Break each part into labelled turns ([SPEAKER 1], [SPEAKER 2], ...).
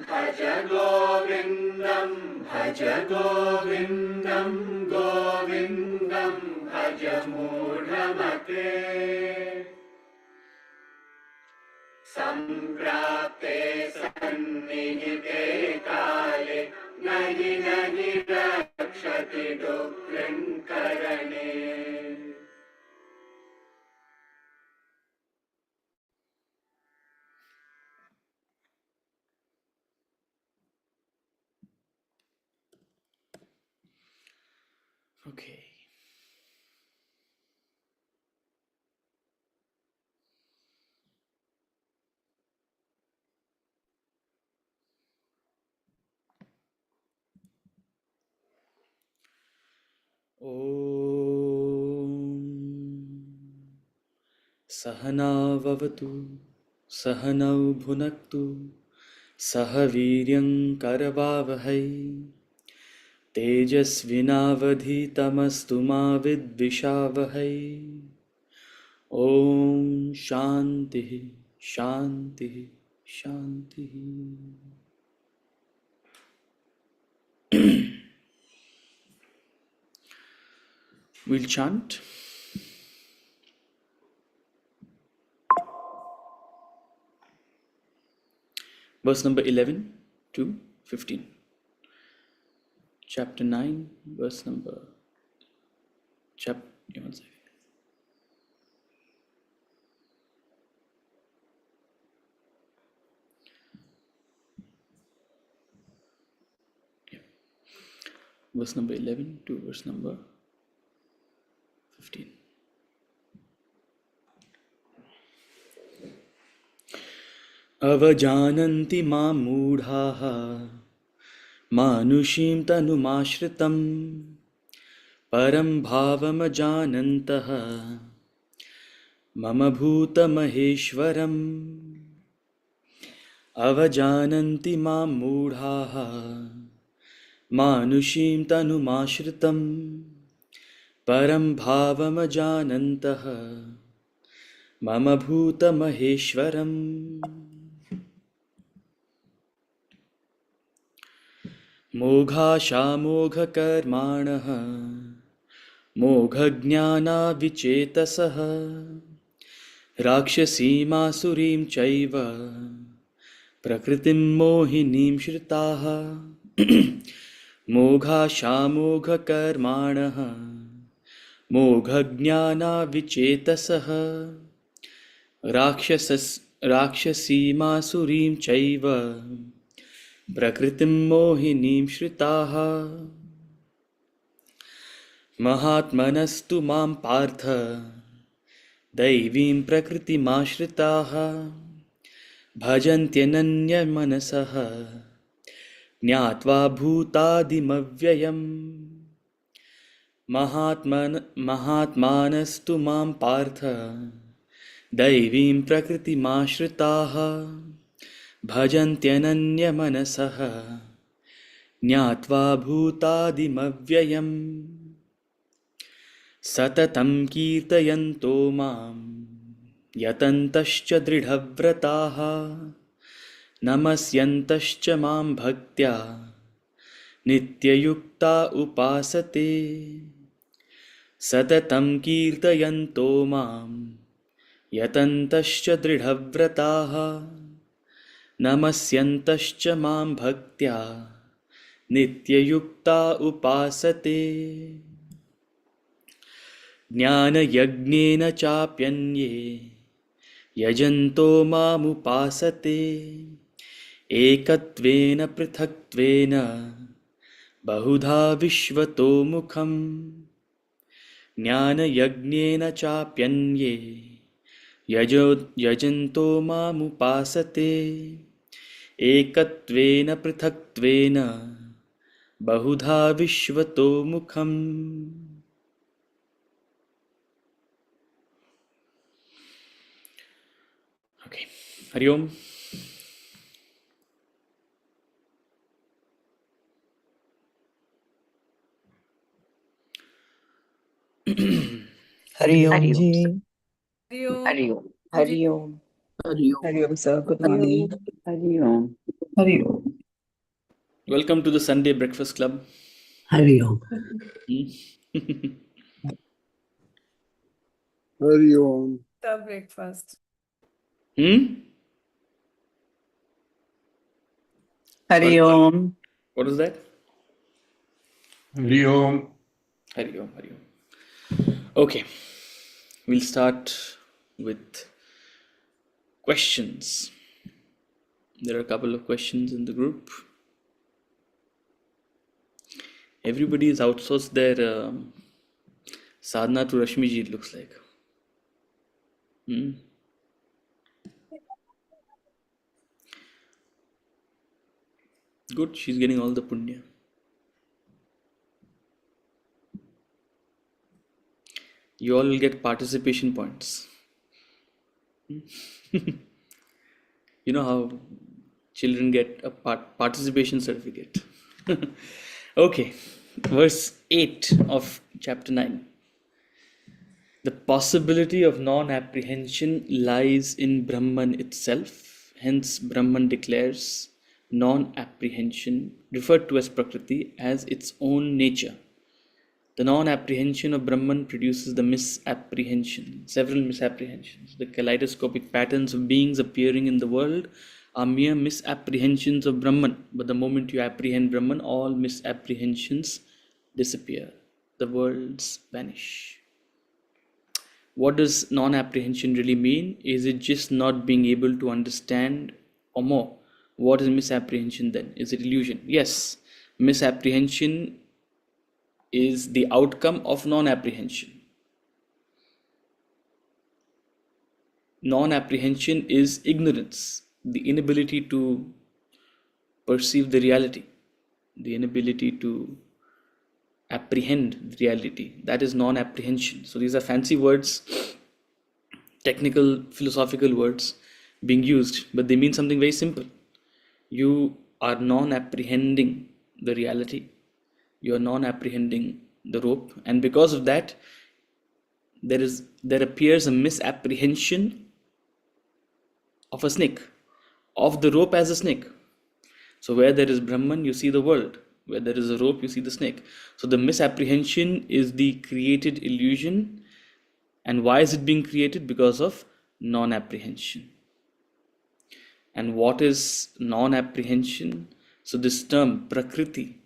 [SPEAKER 1] भज गोविन्दं भज गोविन्दं गोविन्दं भज मूढमते सम्प्राप्ते सन्निहिते काले नहि नहि रक्षति दुःखङ्करणे
[SPEAKER 2] Okay. सहनाववतु सहनौ भुनक्तु सह वीर्यं करवावहै तेजस्विनावधीतमस्तु मा विद्विषावहै। ॐ शान्तिः शान्तिः शान्तिः। We'll chant verse number 11 to 15. Chapter 9, verse number. One second. Verse number 11 to verse number 15. Avajananti ma mudhaha manushim tanumasritam param bhavamajanantaha mama bhuta maheshwaram. Avajananti ma mudhaha manushim tanumashritam param bhavamajanantaha mama bhuta maheshwaram. मोघाशामोघकर्माणः मोघज्ञानाविचेतसः राक्षसीमासुरीं चैव प्रकृतिं मोहिनीं श्रिताः। मोघाशामोघकर्माणः मोघज्ञानाविचेतसः राक्षसीमासुरीं चैव प्रकृतिं मोहिनीं श्रिताः। महात्मनस्तु मां पार्थ दैवीं प्रकृतिमाश्रिताः भजन्त्यनन्यमनसः ज्ञात्वा भूतादिमव्ययम्। महात्मानस्तु मां पार्थ दैवीं प्रकृतिमाश्रिताः भजन्त्यनन्यमनसः ज्ञात्वा भूतादिमव्ययम्। सततं कीर्तयन्तो मां यतन्तश्च दृढव्रताः नमस्यन्तश्च मां भक्त्या नित्ययुक्ता उपासते। सततं कीर्तयन्तो मां यतन्तश्च दृढव्रताः नमस्यन्तश्च मां भक्त्या नित्ययुक्ता उपासते। ज्ञानयज्ञेन चाप्यन्ये यजन्तो मामुपासते एकत्वेन पृथक्त्वेन बहुधा विश्वतो मुखम्। ज्ञानयज्ञेन चाप्यन्ये यजन्तो मामुपासते एकत्वेन पृथक्त्वेन बहुधा विश्वतो मुखम्। Okay. Hari Om.
[SPEAKER 3] Hari Om ji.
[SPEAKER 4] Hari Om.
[SPEAKER 3] Hari Om.
[SPEAKER 4] Hari Om.
[SPEAKER 3] Hari Om sir. Good
[SPEAKER 4] Hari
[SPEAKER 3] morning.
[SPEAKER 4] Om. Hari Om.
[SPEAKER 3] Hari Om.
[SPEAKER 2] Welcome to the Sunday Breakfast Club.
[SPEAKER 4] Hari Om.
[SPEAKER 3] Hari Om.
[SPEAKER 5] The breakfast.
[SPEAKER 4] Hari Om.
[SPEAKER 2] What is that?
[SPEAKER 3] Hari Om.
[SPEAKER 2] Hari Om, Hari Om. Okay, we'll start with questions. There are a couple of questions in the group. Everybody has outsourced their sadhana to Rashmi ji, it looks like. Good, she's getting all the punya. You all will get participation points. You know how children get a participation certificate. Okay, verse 8 of chapter 9. The possibility of non-apprehension lies in Brahman itself. Hence, Brahman declares non-apprehension, referred to as Prakriti, as its own nature. The non-apprehension of Brahman produces the misapprehension, several misapprehensions. The kaleidoscopic patterns of beings appearing in the world are mere misapprehensions of Brahman. But the moment you apprehend Brahman, all misapprehensions disappear. The worlds vanish. What does non-apprehension really mean? Is it just not being able to understand or more? What is misapprehension then? Is it illusion? Yes, misapprehension is the outcome of non-apprehension. Non-apprehension is ignorance, the inability to perceive the reality, the inability to apprehend reality. That is non-apprehension. So these are fancy words, technical, philosophical words being used, but they mean something very simple. You are non-apprehending the reality. You are non-apprehending the rope, and because of that, there appears a misapprehension of a snake, of the rope as a snake. So where there is Brahman, you see the world. Where there is a rope, you see the snake. So the misapprehension is the created illusion. And why is it being created? Because of non-apprehension. And what is non-apprehension? So this term, Prakriti,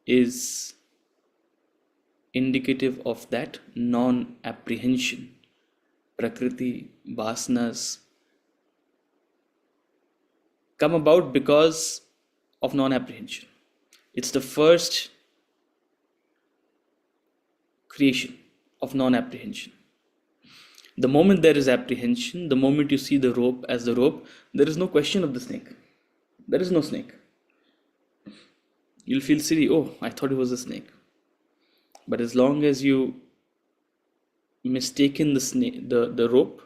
[SPEAKER 2] is indicative of that non-apprehension. Prakriti, vasanas come about because of non-apprehension. It's the first creation of non-apprehension. The moment there is apprehension, the moment you see the rope as the rope, there is no question of the snake. There is no snake. You'll feel silly. Oh, I thought it was a snake. But as long as you mistaken the snake, the rope,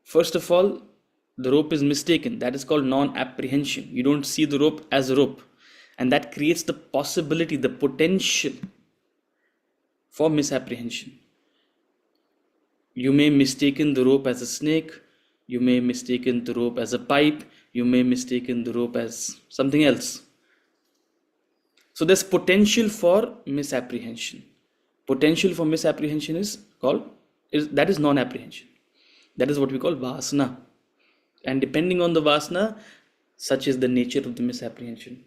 [SPEAKER 2] first of all, the rope is mistaken. That is called non-apprehension. You don't see the rope as a rope. And that creates the possibility, the potential for misapprehension. You may mistaken the rope as a snake. You may mistaken the rope as a pipe. You may mistaken the rope as something else. So there's potential for misapprehension. Potential for misapprehension is non-apprehension. That is what we call vasana. And depending on the vasana, such is the nature of the misapprehension.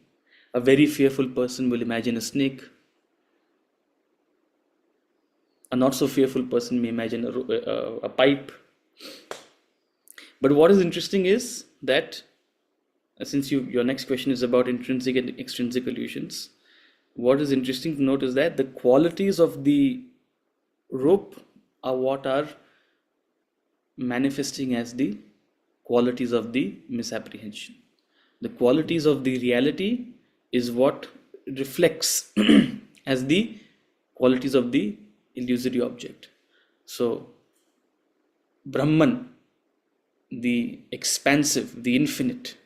[SPEAKER 2] A very fearful person will imagine a snake. A not so fearful person may imagine a pipe. But what is interesting is that, since your next question is about intrinsic and extrinsic illusions, what is interesting to note is that the qualities of the rope are what are manifesting as the qualities of the misapprehension. The qualities of the reality is what reflects as the qualities of the illusory object. So Brahman, the expansive, the infinite,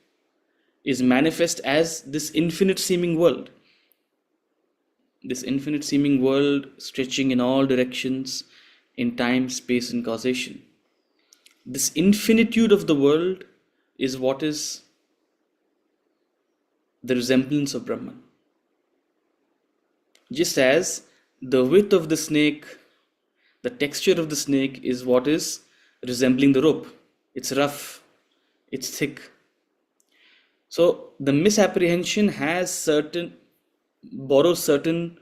[SPEAKER 2] is manifest as this infinite seeming world. This infinite seeming world stretching in all directions in time, space, and causation. This infinitude of the world is what is the resemblance of Brahman. Just as the width of the snake, the texture of the snake is what is resembling the rope. It's rough, it's thick. So the misapprehension borrows certain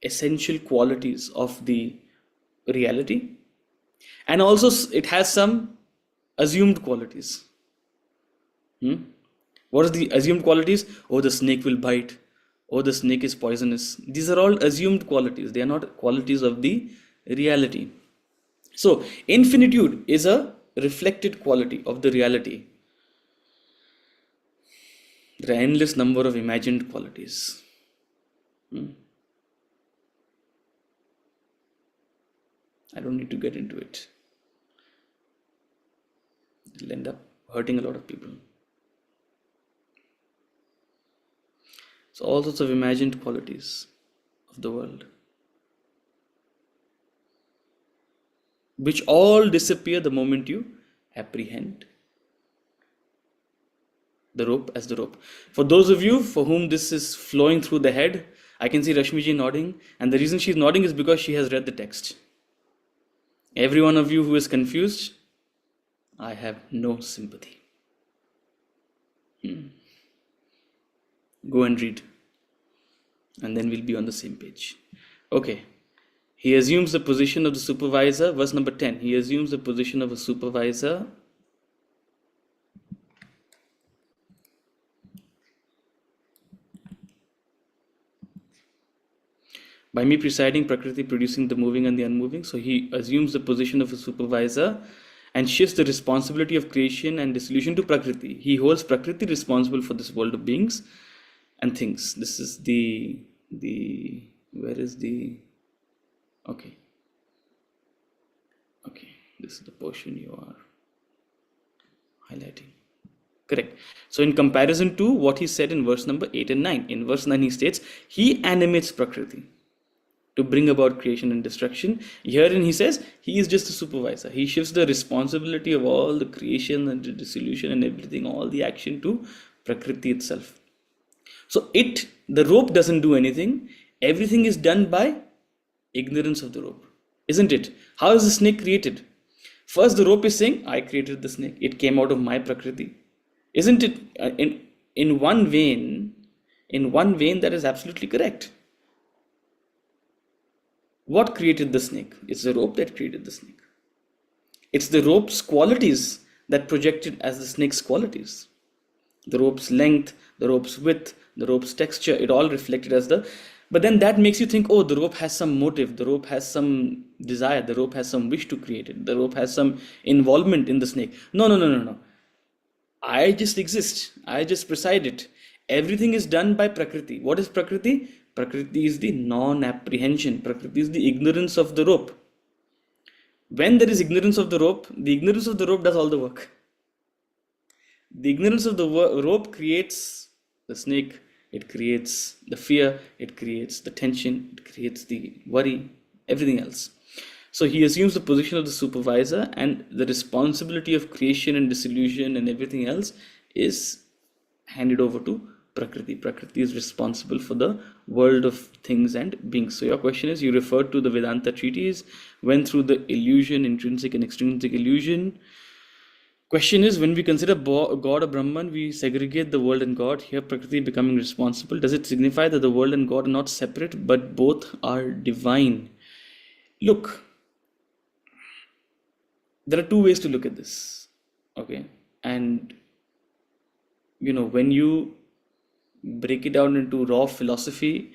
[SPEAKER 2] essential qualities of the reality, and also it has some assumed qualities. What are the assumed qualities? Oh, the snake will bite. Oh, the snake is poisonous. These are all assumed qualities. They are not qualities of the reality. So infinitude is a reflected quality of the reality. There are endless number of imagined qualities. I don't need to get into it. It'll end up hurting a lot of people. So all sorts of imagined qualities of the world, which all disappear the moment you apprehend the rope as the rope. For those of you for whom this is flowing through the head, I can see Rashmiji nodding, and the reason she's nodding is because she has read the text. Every one of you who is confused, I have no sympathy. Go and read, and then we'll be on the same page. Okay. He assumes the position of the supervisor. Verse number 10. He assumes the position of a supervisor. By me presiding, Prakriti producing the moving and the unmoving. So he assumes the position of a supervisor and shifts the responsibility of creation and dissolution to Prakriti. He holds Prakriti responsible for this world of beings and things. This is where is the, okay, this is the portion you are highlighting. Correct. So in comparison to what he said in verse number 8 and 9, in verse 9 he states, he animates Prakriti to bring about creation and destruction. Herein he says, he is just a supervisor. He shifts the responsibility of all the creation and the dissolution and everything, all the action to Prakriti itself. So the rope doesn't do anything. Everything is done by ignorance of the rope. Isn't it? How is the snake created? First the rope is saying, I created the snake. It came out of my Prakriti. Isn't it? In one vein, that is absolutely correct. What created the snake? It's the rope that created the snake. It's the rope's qualities that projected as the snake's qualities. The rope's length, the rope's width, the rope's texture, it all reflected as but then that makes you think, oh, the rope has some motive, the rope has some desire, the rope has some wish to create it, the rope has some involvement in the snake. No. I just exist. I just preside it. Everything is done by Prakriti. What is Prakriti? Prakriti is the non-apprehension. Prakriti is the ignorance of the rope. When there is ignorance of the rope does all the work. The ignorance of the rope creates the snake. It creates the fear. It creates the tension. It creates the worry. Everything else. So he assumes the position of the supervisor, and the responsibility of creation and dissolution and everything else is handed over to Prakriti. Prakriti is responsible for the world of things and beings. So your question is, you referred to the Vedanta treatise, went through the illusion, intrinsic and extrinsic illusion. Question is, when we consider God or Brahman, we segregate the world and God. Here Prakriti becoming responsible. Does it signify that the world and God are not separate, but both are divine? Look, there are two ways to look at this. Okay. And, when you break it down into raw philosophy,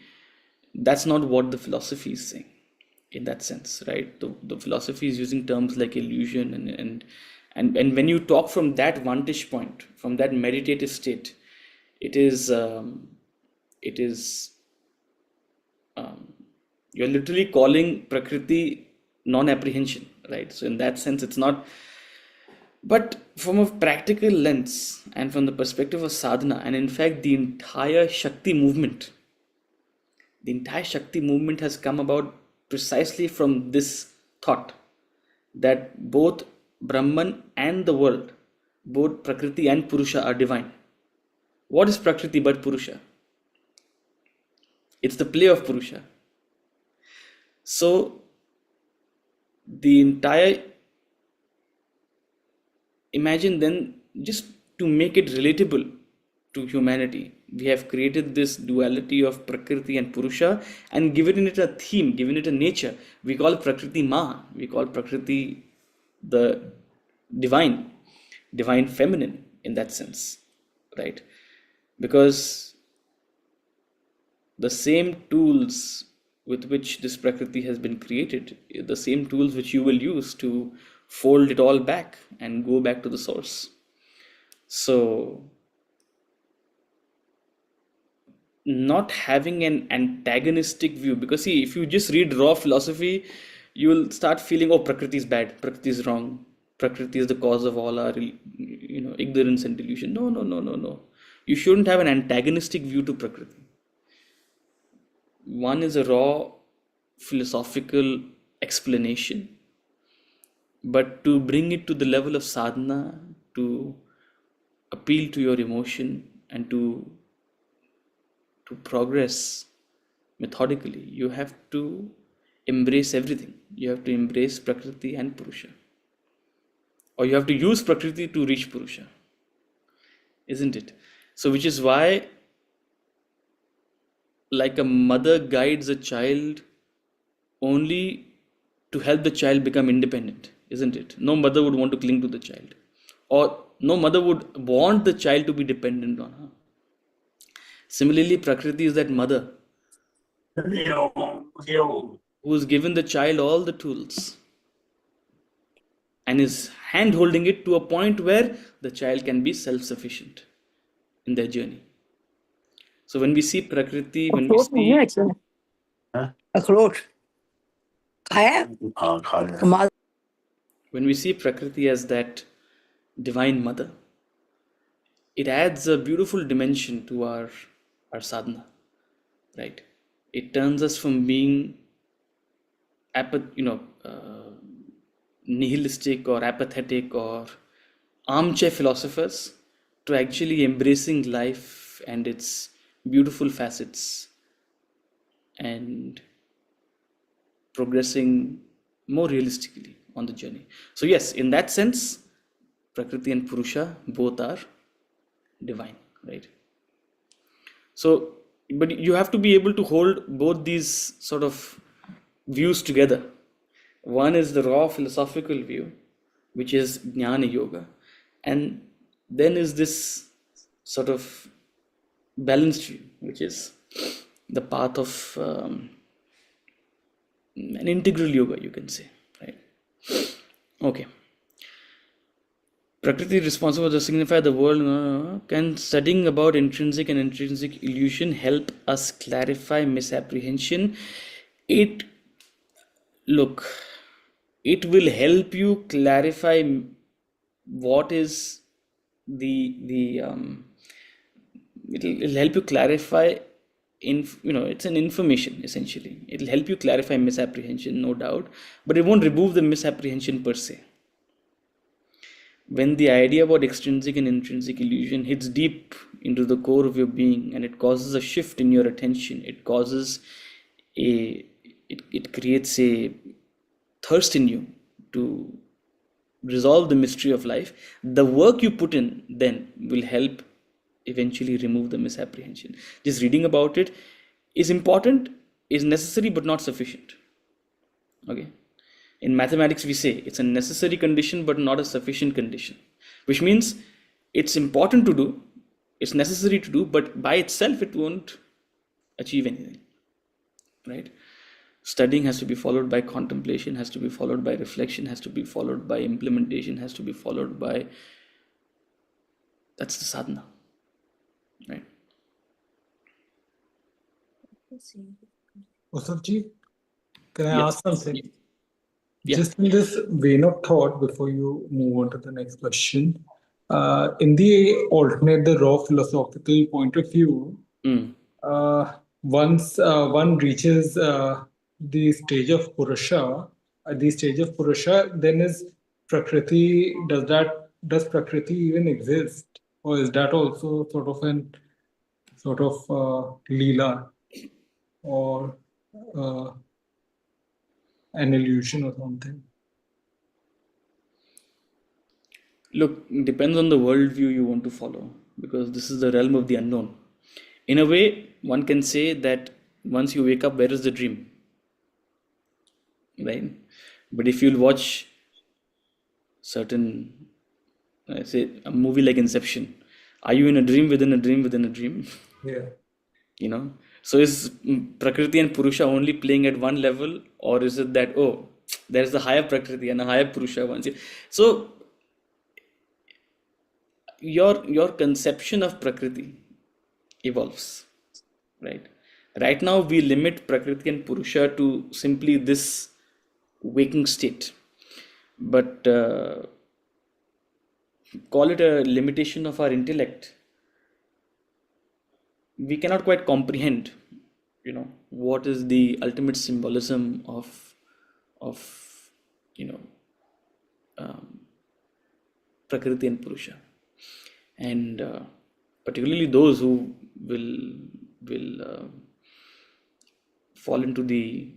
[SPEAKER 2] that's not what the philosophy is saying in that sense, right? The philosophy is using terms like illusion and when you talk from that vantage point, from that meditative state, it is you're literally calling Prakriti non-apprehension, right? So in that sense, it's not. But from a practical lens and from the perspective of sadhana, and in fact the entire Shakti movement has come about precisely from this thought that both Brahman and the world, both Prakriti and Purusha are divine. What is Prakriti but Purusha? It's the play of Purusha. So the entire, imagine then, just to make it relatable to humanity, we have created this duality of Prakriti and Purusha and given it a theme, given it a nature. We call Prakriti Ma, we call Prakriti the divine, divine feminine in that sense, right? Because the same tools with which this Prakriti has been created, the same tools which you will use to fold it all back and go back to the source. So, not having an antagonistic view, because see, if you just read raw philosophy, you will start feeling, oh, Prakriti is bad, Prakriti is wrong, Prakriti is the cause of all our ignorance and delusion. No, no, no, no, no. You shouldn't have an antagonistic view to Prakriti. One is a raw philosophical explanation, but to bring it to the level of sadhana, to appeal to your emotion and to progress methodically, you have to embrace everything. You have to embrace Prakriti and Purusha, or you have to use Prakriti to reach Purusha, isn't it? So which is why, like a mother guides a child only to help the child become independent, isn't it? No mother would want to cling to the child, or no mother would want the child to be dependent on her. Similarly, Prakriti is that mother who has given the child all the tools and is hand holding it to a point where the child can be self-sufficient in their journey. So when we see Prakriti, when we see
[SPEAKER 4] अखरोट खाया
[SPEAKER 2] when we see Prakriti as that divine mother, it adds a beautiful dimension to our sadhana, right? It turns us from being nihilistic or apathetic or armchair philosophers to actually embracing life and its beautiful facets and progressing more realistically on the journey. So yes, in that sense, Prakriti and Purusha both are divine, right? So, but you have to be able to hold both these sort of views together. One is the raw philosophical view, which is Jnana Yoga, and then is this sort of balanced view, which is the path of an integral yoga, you can say, right? Okay. Prakriti responsible to signify the world. Can studying about intrinsic and intrinsic illusion help us clarify misapprehension? It will help you clarify what is it'll help you clarify it's an information essentially. It'll help you clarify misapprehension, no doubt, but it won't remove the misapprehension per se. When the idea about extrinsic and intrinsic illusion hits deep into the core of your being and it causes a shift in your attention, it creates a thirst in you to resolve the mystery of life. The work you put in then will help eventually remove the misapprehension. Just reading about it is important, is necessary, but not sufficient. Okay. In mathematics, we say it's a necessary condition, but not a sufficient condition, which means it's important to do, it's necessary to do, but by itself, it won't achieve anything, right? Studying has to be followed by contemplation, has to be followed by reflection, has to be followed by implementation, has to be followed by, that's the sadhana, right?
[SPEAKER 5] Usavji, can I
[SPEAKER 2] Yes.
[SPEAKER 5] ask something?
[SPEAKER 2] Yeah.
[SPEAKER 5] Just in this vein of thought, before you move on to the next question, in the alternate, the raw philosophical point of view, once one reaches the stage of Purusha, then is Prakriti, does Prakriti even exist? Or is that also sort of an sort of leela or an illusion or something?
[SPEAKER 2] Look, it depends on the worldview you want to follow, because this is the realm of the unknown. In a way, one can say that once you wake up, where is the dream? Right? But if you'll watch certain, say, a movie like Inception, are you in a dream within a dream within a dream?
[SPEAKER 5] Yeah.
[SPEAKER 2] You know? So is Prakriti and Purusha only playing at one level, or is it that, oh, there's a higher Prakriti and a higher Purusha once? So your conception of Prakriti evolves, right? Right now we limit Prakriti and Purusha to simply this waking state, but call it a limitation of our intellect. We cannot quite comprehend, what is the ultimate symbolism of Prakriti and Purusha, and particularly those who will fall into the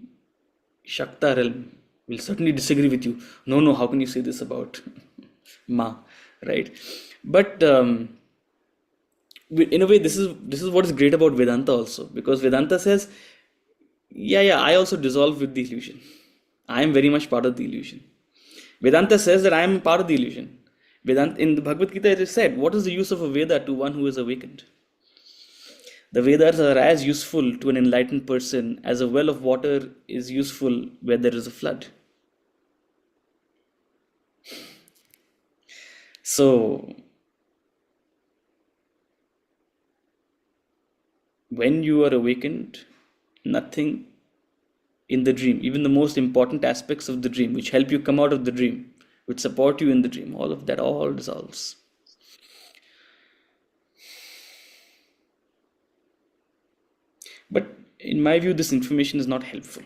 [SPEAKER 2] Shakta realm will certainly disagree with you. No, how can you say this about Ma, right? But in a way, this is what is great about Vedanta also, because Vedanta says, yeah, I also dissolve with the illusion. I am very much part of the illusion. Vedanta says that I am part of the illusion. Vedanta, in the Bhagavad Gita, it is said, what is the use of a Veda to one who is awakened? The Vedas are as useful to an enlightened person as a well of water is useful where there is a flood. So, when you are awakened, nothing in the dream, even the most important aspects of the dream, which help you come out of the dream, which support you in the dream, all of that all dissolves. But in my view, this information is not helpful.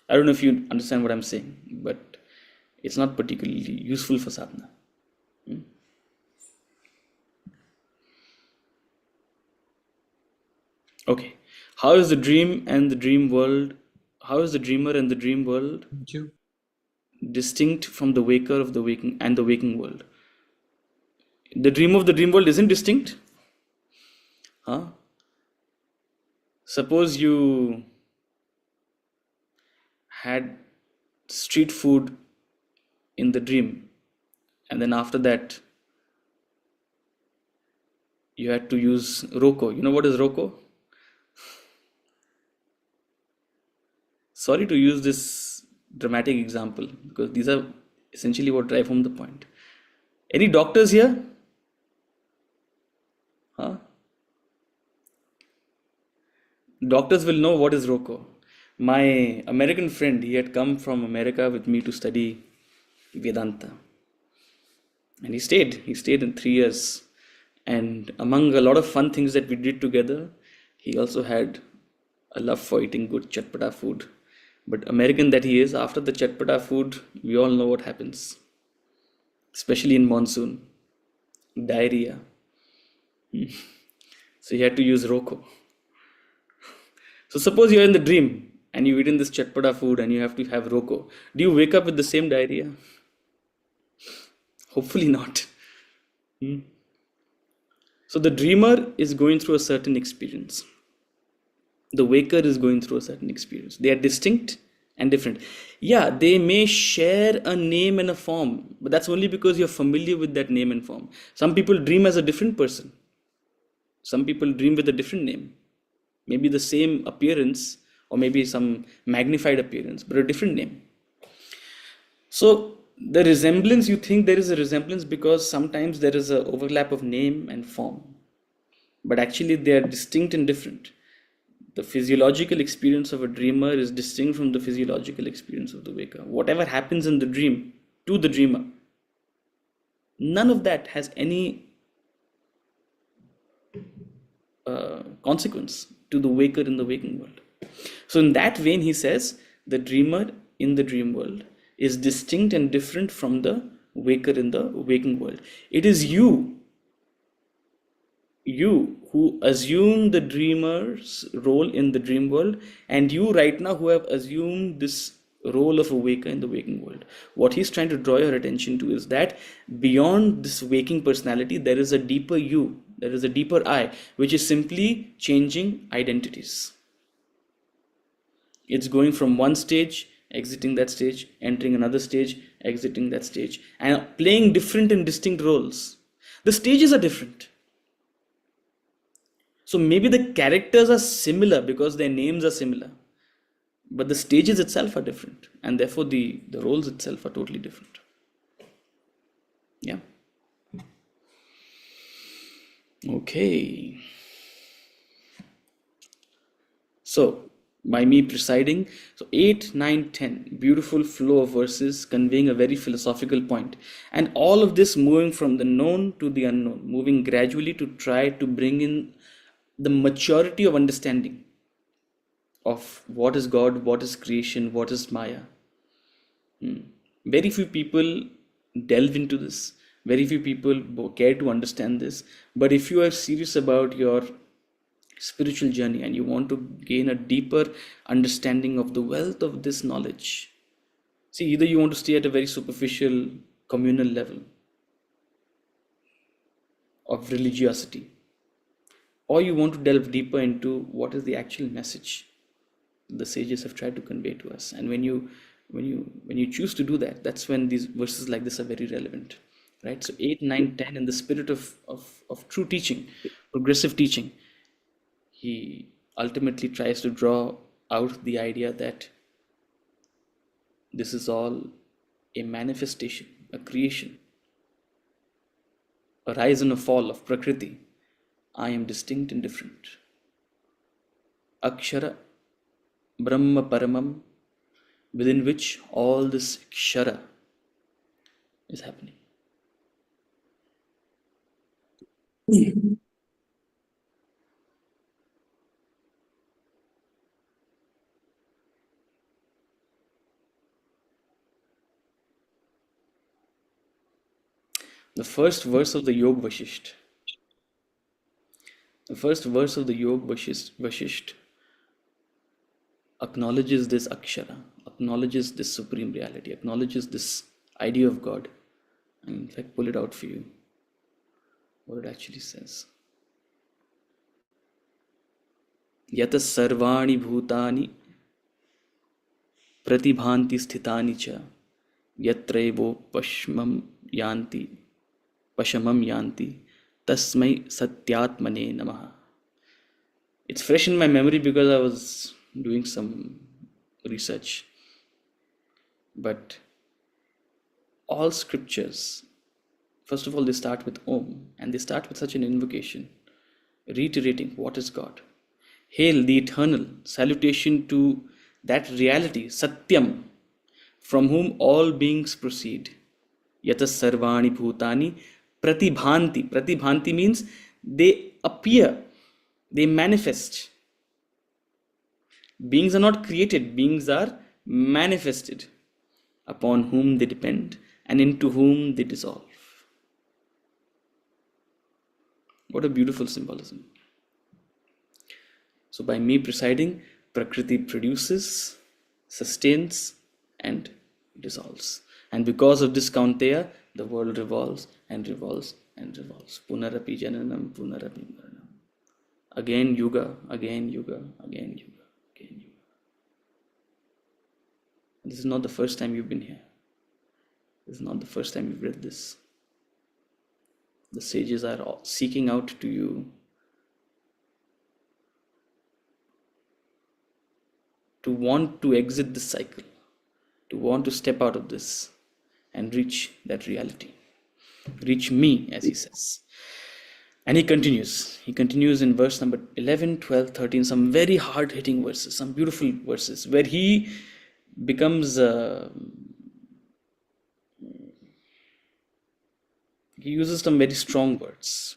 [SPEAKER 2] I don't know if you understand what I'm saying, but it's not particularly useful for sadhana. Okay. How is the dream and the dream world? How is the dreamer and the dream world
[SPEAKER 5] Thank you.
[SPEAKER 2] distinct from the waker of the waking and the waking world? The dream of the dream world isn't distinct. Suppose you had street food in the dream, and then after that you had to use Roko. You know what is Roko? Sorry to use this dramatic example, because these are essentially what drive home the point. Any doctors here? Doctors will know what is Roko. My American friend, he had come from America with me to study Vedanta. And he stayed in 3 years. And among a lot of fun things that we did together, he also had a love for eating good chatpata food. But American that he is, after the chatpata food, we all know what happens. Especially in monsoon. Diarrhea. So he had to use Roko. So suppose you're in the dream and you've eaten this chatpata food and you have to have Roko. Do you wake up with the same diarrhea? Hopefully not. So the dreamer is going through a certain experience. The waker is going through a certain experience. They are distinct and different. Yeah, they may share a name and a form, but that's only because you're familiar with that name and form. Some people dream as a different person. Some people dream with a different name. Maybe the same appearance, or maybe some magnified appearance, but a different name. So the resemblance, you think there is a resemblance because sometimes there is an overlap of name and form. But actually they are distinct and different. The physiological experience of a dreamer is distinct from the physiological experience of the waker. Whatever happens in the dream to the dreamer, none of that has any consequence to the waker in the waking world. So in that vein, he says the dreamer in the dream world is distinct and different from the waker in the waking world. It is you who assume the dreamer's role in the dream world, and you right now who have assumed this role of a waker in the waking world. What he's trying to draw your attention to is that beyond this waking personality, there is a deeper you, there is a deeper I, which is simply changing identities. It's going from one stage, exiting that stage, entering another stage, exiting that stage, and playing different and distinct roles. The stages are different. So maybe the characters are similar because their names are similar, but the stages itself are different, and therefore the roles itself are totally different. Yeah. Okay. So, by me presiding, so 8, 9, 10, beautiful flow of verses conveying a very philosophical point. And all of this moving from the known to the unknown, moving gradually to try to bring in the maturity of understanding of what is God, what is creation, what is Maya. Very few people delve into this. Very few people care to understand this. But if you are serious about your spiritual journey and you want to gain a deeper understanding of the wealth of this knowledge, see, either you want to stay at a very superficial communal level of religiosity, or you want to delve deeper into what is the actual message the sages have tried to convey to us. And when you choose to do that, that's when these verses like this are very relevant, right? So 8, 9, 10, in the spirit of true teaching, progressive teaching, he ultimately tries to draw out the idea that this is all a manifestation, a creation, a rise and a fall of Prakriti. I am distinct and different. Akshara, Brahma Paramam, within which all this Kshara is happening. The first verse of the Yog Vashisht. The first verse of the Yog Vashisht acknowledges this Akshara, acknowledges this supreme reality, acknowledges this idea of God. And in fact, pull it out for you, what it actually says. Yata sarvani bhutani pratibhanti sthitani cha yatraivo pashamam yanti tasmai satyatmane namaha. It's fresh in my memory because I was doing some research. But all scriptures, first of all, they start with Om, and they start with such an invocation, reiterating what is God. Hail the eternal, salutation to that reality, Satyam, from whom all beings proceed. Yata sarvani bhutani pratibhanti. Pratibhanti means they appear, they manifest. Beings are not created, beings are manifested, upon whom they depend and into whom they dissolve. What a beautiful symbolism. So by me presiding, Prakriti produces, sustains, and dissolves. And because of this Kaunteya, the world revolves and revolves and revolves. Punarapi jananam, punarapi maranam. Again yuga, again yuga, again yuga, again yuga. And this is not the first time you've been here. This is not the first time you've read this. The sages are all seeking out to you to want to exit this cycle, to want to step out of this and reach that reality. Reach me, as he says. And he continues in verse number 11, 12, 13, some very hard-hitting verses, some beautiful verses, where he becomes, he uses some very strong words.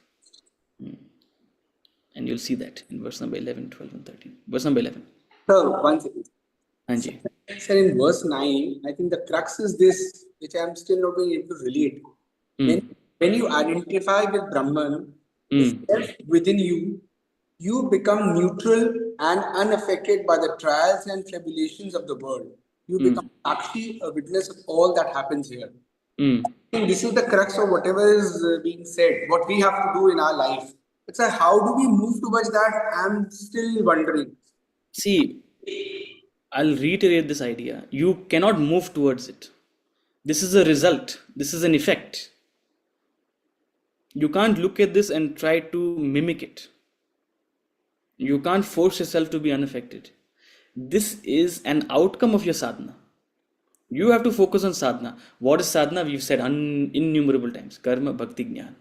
[SPEAKER 2] And you'll see that in verse number 11, 12, and 13. Verse number 11.
[SPEAKER 6] Sir, one second.
[SPEAKER 2] Anji.
[SPEAKER 6] Sir, in verse 9, I think the crux is this, which I'm still not being able to relate. When you identify with Brahman, the self within you, you become neutral and unaffected by the trials and tribulations of the world. You become Sakshi, a witness of all that happens here. I think this is the crux of whatever is being said, what we have to do in our life. It's like, how do we move towards that? I'm still wondering.
[SPEAKER 2] See, I'll reiterate this idea. You cannot move towards it. This is a result. This is an effect. You can't look at this and try to mimic it. You can't force yourself to be unaffected. This is an outcome of your sadhana. You have to focus on sadhana. What is sadhana? We've said innumerable times. Karma, bhakti, jnana.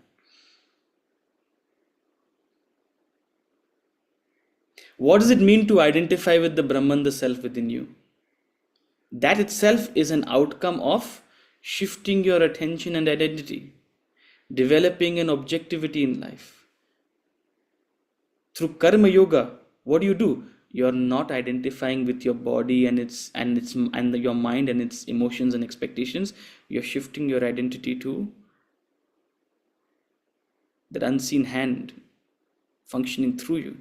[SPEAKER 2] What does it mean to identify with the Brahman, the self within you? That itself is an outcome of shifting your attention and identity, developing an objectivity in life. Through karma yoga, what do? You're not identifying with your body and your mind and its emotions and expectations. You're shifting your identity to that unseen hand functioning through you.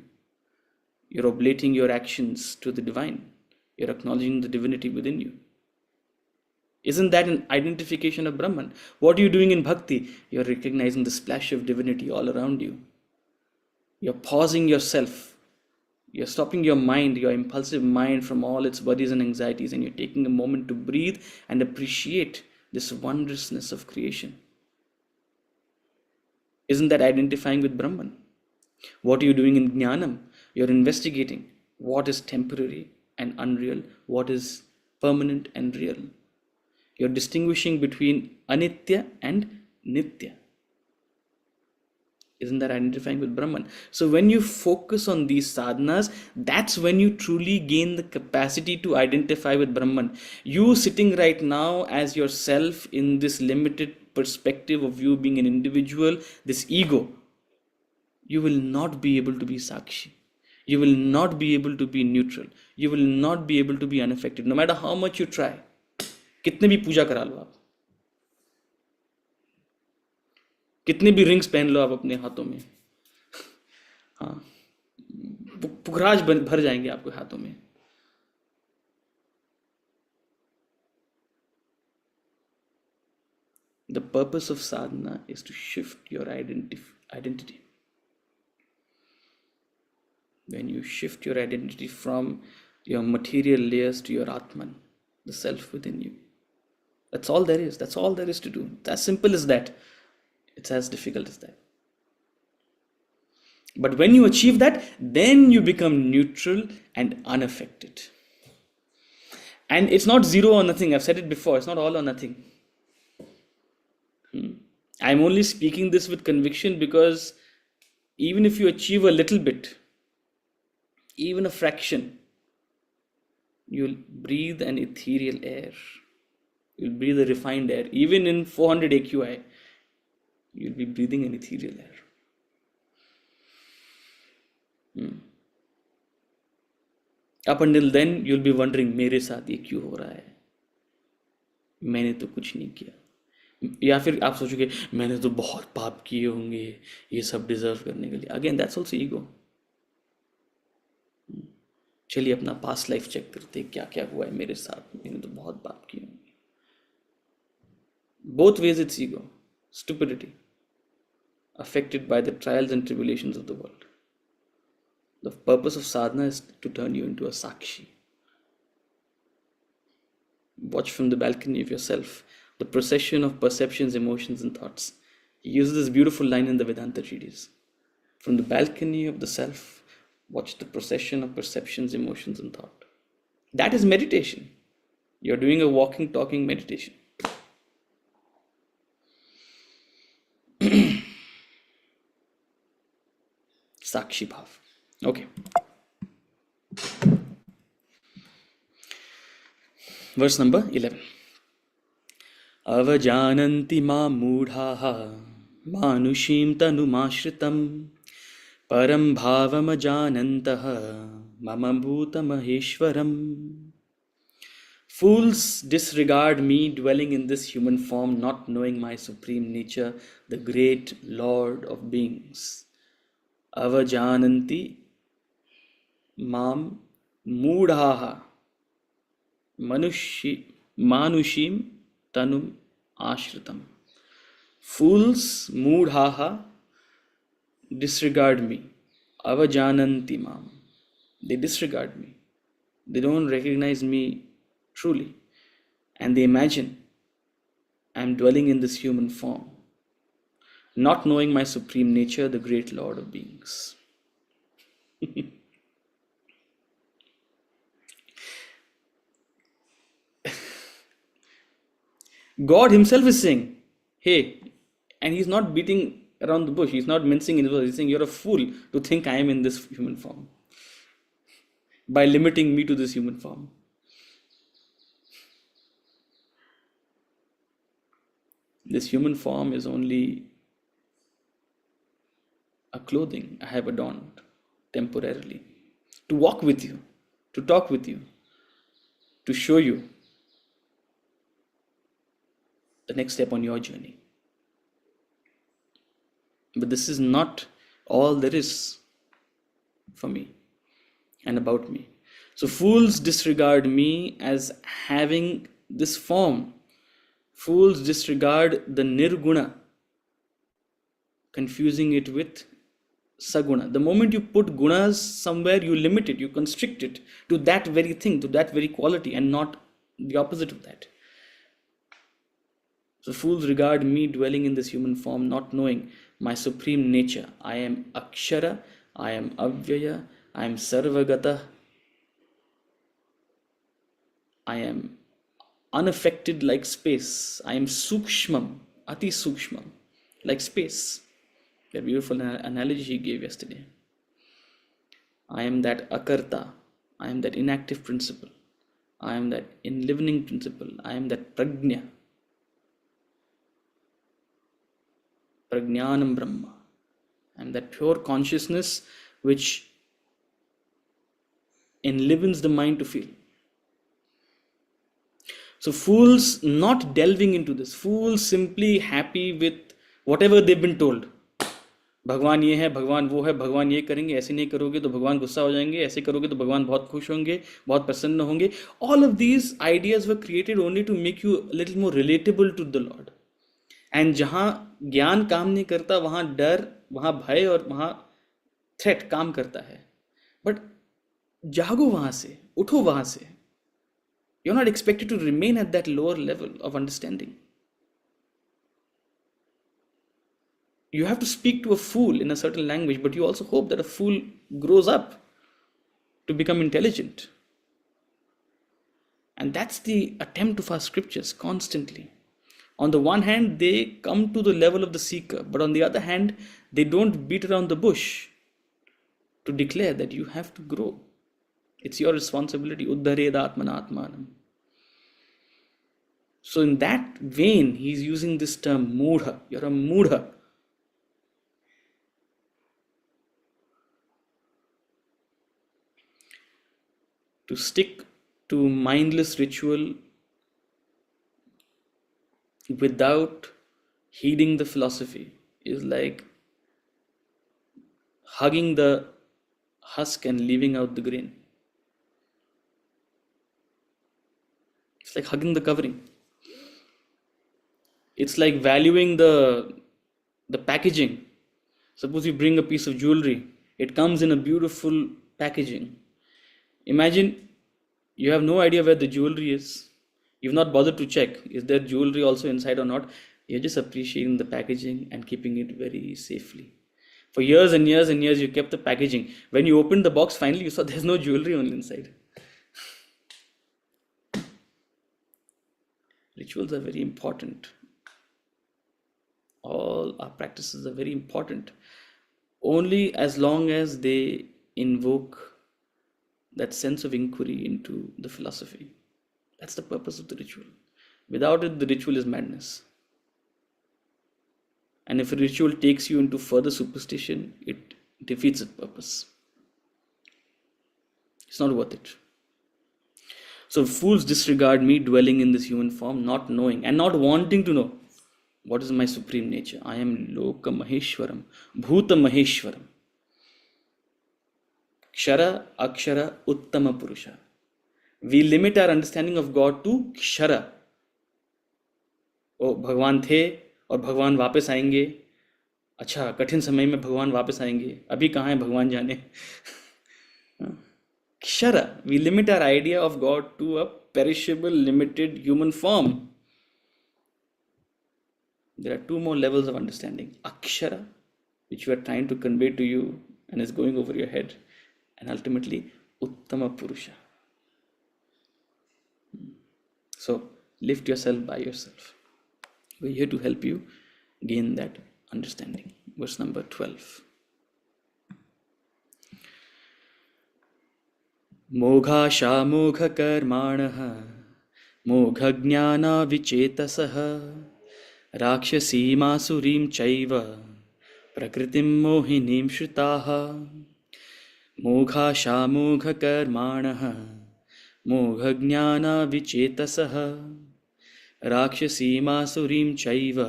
[SPEAKER 2] You're oblating your actions to the divine. You're acknowledging the divinity within you. Isn't that an identification of Brahman? What are you doing in bhakti? You're recognizing the splash of divinity all around you. You're pausing yourself. You're stopping your mind, your impulsive mind, from all its worries and anxieties, and you're taking a moment to breathe and appreciate this wondrousness of creation. Isn't that identifying with Brahman? What are you doing in Jnanam? You're investigating what is temporary and unreal, what is permanent and real. You're distinguishing between anitya and nitya. Isn't that identifying with Brahman? So when you focus on these sadhanas, that's when you truly gain the capacity to identify with Brahman. You sitting right now as yourself in this limited perspective of you being an individual, this ego, you will not be able to be Sakshi. You will not be able to be neutral. You will not be able to be unaffected, no matter how much you try. कितने भी पूजा करा लो आप, कितने भी rings पहन लो आप अपने हाथों में, हाँ, पुखराज भर जाएंगे आपके हाथों में. The purpose of sadhana is to shift your identity. When you shift your identity from your material layers to your Atman, the self within you. That's all there is. That's all there is to do. It's as simple as that. It's as difficult as that. But when you achieve that, then you become neutral and unaffected. And it's not zero or nothing. I've said it before. It's not all or nothing. I'm only speaking this with conviction because even if you achieve a little bit, even a fraction, you'll breathe an ethereal air. You'll breathe a refined air. Even in 400 AQI, you'll be breathing an ethereal air. Up until then, you'll be wondering, मेरे साथ ये क्यों हो रहा है? मैंने तो कुछ नहीं किया. या फिर आप सोचोगे, मैंने तो बहुत पाप किए होंगे ये सब डिजर्व करने के लिए. Again, that's also ego. चलिए अपना पास्ट लाइफ चेक करते हैं, क्या क्या हुआ है मेरे साथ. मैंने तो बहुत पाप किए होंगे. Both ways it's ego, stupidity, affected by the trials and tribulations of the world. The purpose of sadhana is to turn you into a Sakshi. Watch from the balcony of yourself the procession of perceptions, emotions, and thoughts. He uses this beautiful line in the Vedanta treatise. From the balcony of the self, watch the procession of perceptions, emotions, and thought. That is meditation. You're doing a walking, talking meditation. Sakshi Bhav. Okay. Verse number 11. Avajananti ma mudhaha manushim tanumashritam param bhavam ajanantaha mama bhuta maheshwaram. Fools disregard me dwelling in this human form, not knowing my supreme nature, the great Lord of beings. Avajananti mam moodhaha manushim tanum ashritam. Fools moodhaha disregard me. Avajananti mam. They disregard me. They don't recognize me truly. And they imagine I'm dwelling in this human form, not knowing my supreme nature, the great Lord of beings. God himself is saying, hey, and he's not beating around the bush, he's not mincing in his words, he's saying, you're a fool to think I am in this human form by limiting me to this human form. This human form is only a clothing I have adorned temporarily to walk with you, to talk with you, to show you the next step on your journey. But this is not all there is for me and about me. So fools disregard me as having this form. Fools disregard the nirguna, confusing it with saguna. The moment you put gunas somewhere, you limit it, you constrict it to that very thing, to that very quality, and not the opposite of that. So fools regard me dwelling in this human form, not knowing my supreme nature. I am Akshara, I am Avyaya, I am Sarvagata, I am unaffected like space. I am Sukshmam, Ati Sukshmam, like space. That beautiful analogy he gave yesterday. I am that Akarta, I am that inactive principle, I am that enlivening principle, I am that Prajna, Prajnanam Brahma. I am that pure consciousness which enlivens the mind to feel. So fools not delving into this, fools simply happy with whatever they've been told. भगवान ये है, भगवान वो है, भगवान ये करेंगे, ऐसे नहीं करोगे तो भगवान गुस्सा हो जाएंगे, ऐसे करोगे तो भगवान बहुत खुश होंगे, बहुत प्रसन्न होंगे. All of these ideas were created only to make you a little more relatable to the Lord. And जहाँ ज्ञान काम नहीं करता, वहाँ डर, वहाँ भय और वहाँ थ्रेट काम करता है. But जागो वहाँ से, उठो वहाँ से. You're not expected to remain at that lower level of understanding. You have to speak to a fool in a certain language, but you also hope that a fool grows up to become intelligent. And that's the attempt of our scriptures constantly. On the one hand, they come to the level of the seeker, but on the other hand, they don't beat around the bush to declare that you have to grow. It's your responsibility. Uddhareda atmanatmanam. So in that vein, he's using this term moodha. You're a moodha. To stick to mindless ritual without heeding the philosophy is like hugging the husk and leaving out the grain. It's like hugging the covering. It's like valuing the packaging. Suppose you bring a piece of jewelry. It comes in a beautiful packaging. Imagine you have no idea where the jewelry is. You've not bothered to check, is there jewelry also inside or not? You're just appreciating the packaging and keeping it very safely. For years and years and years, you kept the packaging. When you opened the box, finally you saw there's no jewelry on the inside. Rituals are very important. All our practices are very important. Only as long as they invoke that sense of inquiry into the philosophy. That's the purpose of the ritual. Without it, the ritual is madness. And if a ritual takes you into further superstition, it defeats its purpose. It's not worth it. So fools disregard me dwelling in this human form, not knowing and not wanting to know what is my supreme nature. I am Loka Maheshwaram, Bhuta Maheshwaram, Kshara, Akshara, Uttama Purusha. We limit our understanding of God to Kshara. ओ भगवान थे और भगवान वापस आएंगे. अच्छा, कठिन समय में भगवान वापस आएंगे. अभी कहाँ है भगवान जाने. Kshara. We limit our idea of God to a perishable, limited human form. There are two more levels of understanding. Akshara, which we are trying to convey to you and is going over your head. And ultimately, Uttama Purusha. So, lift yourself by yourself. We're here to help you gain that understanding. Verse number 12. मोघाशा मोघकर्माणः मोघज्ञाना विचेतसः राक्षसीमासुरीं चैव प्रकृतिं मोहिनीं श्रिताः. मोघाशा मोघकर्माणः मोघज्ञाना विचेतसः राक्षसीमासुरीं चैव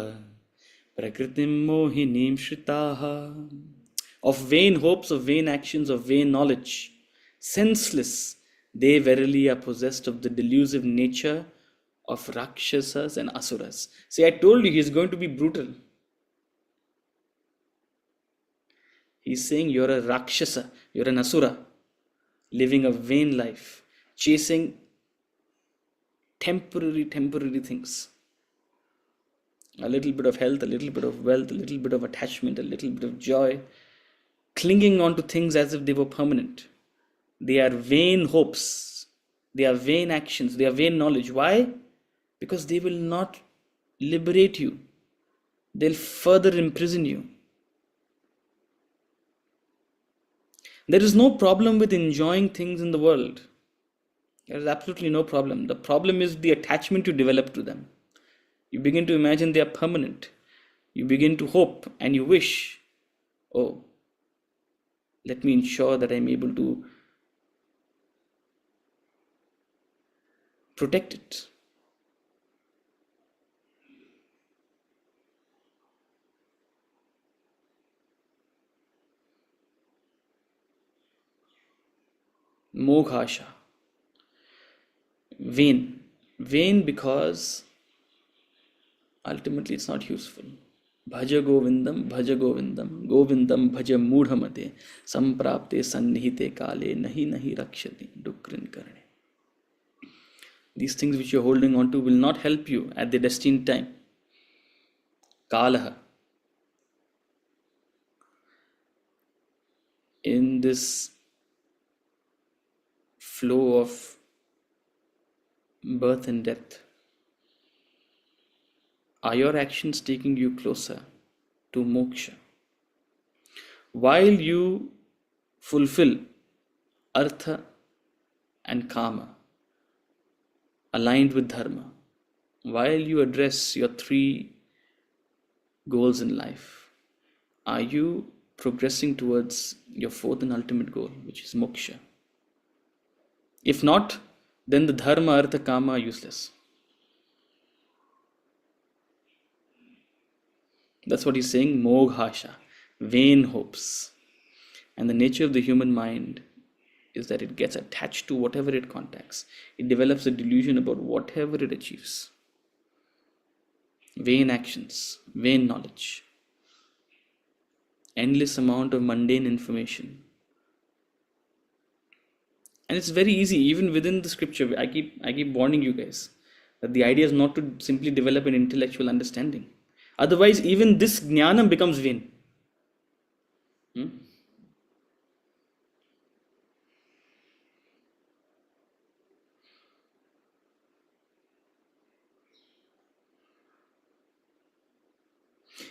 [SPEAKER 2] प्रकृतिं मोहिनीं श्रिताः. Of vain hopes, of vain actions, of vain knowledge, senseless, they verily are possessed of the delusive nature of Rakshasas and Asuras. See, I told you he's going to be brutal. He's saying you're a Rakshasa, you're an Asura, living a vain life, chasing temporary things. A little bit of health, a little bit of wealth, a little bit of attachment, a little bit of joy, clinging on to things as if they were permanent. They are vain hopes, they are vain actions, they are vain knowledge. Why? Because they will not liberate you. They'll further imprison you. There is no problem with enjoying things in the world. There is absolutely no problem. The problem is the attachment you develop to them. You begin to imagine they are permanent. You begin to hope and you wish, oh, let me ensure that I'm able to protect it. Moghasha. Vain. Vain because ultimately it's not useful. Bhaja Govindam, Govindam bhaja mudhamate, samprapte sannihite kale, nahi rakshati, dukrin karne. These things which you're holding on to will not help you at the destined time. Kalaha. In this flow of birth and death, are your actions taking you closer to moksha? While you fulfill artha and kama, aligned with dharma, while you address your three goals in life, are you progressing towards your fourth and ultimate goal, which is moksha? If not, then the dharma, artha, kama are useless. That's what he's saying, moghasha, vain hopes. And the nature of the human mind is that it gets attached to whatever it contacts. It develops a delusion about whatever it achieves. Vain actions, vain knowledge, endless amount of mundane information. And it's very easy, even within the scripture. I keep warning you guys that the idea is not to simply develop an intellectual understanding. Otherwise, even this jnanam becomes vain.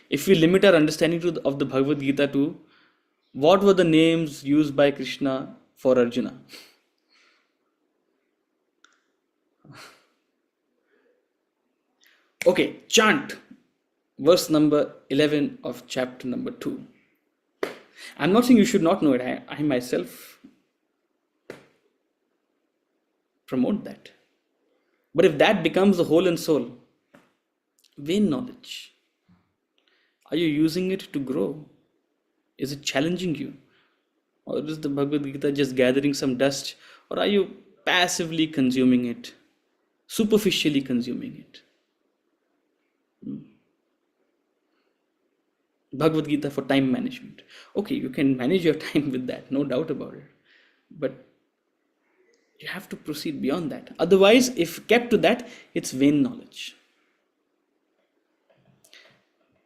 [SPEAKER 2] If we limit our understanding of the Bhagavad Gita to what were the names used by Krishna for Arjuna? Okay, chant. Verse number 11 of chapter number 2. I'm not saying you should not know it. I myself promote that. But if that becomes the whole and soul, vain knowledge, are you using it to grow? Is it challenging you? Or is the Bhagavad Gita just gathering some dust? Or are you passively consuming it, superficially consuming it? Bhagavad Gita for time management. Okay, you can manage your time with that, no doubt about it. But you have to proceed beyond that. Otherwise, if kept to that, it's vain knowledge.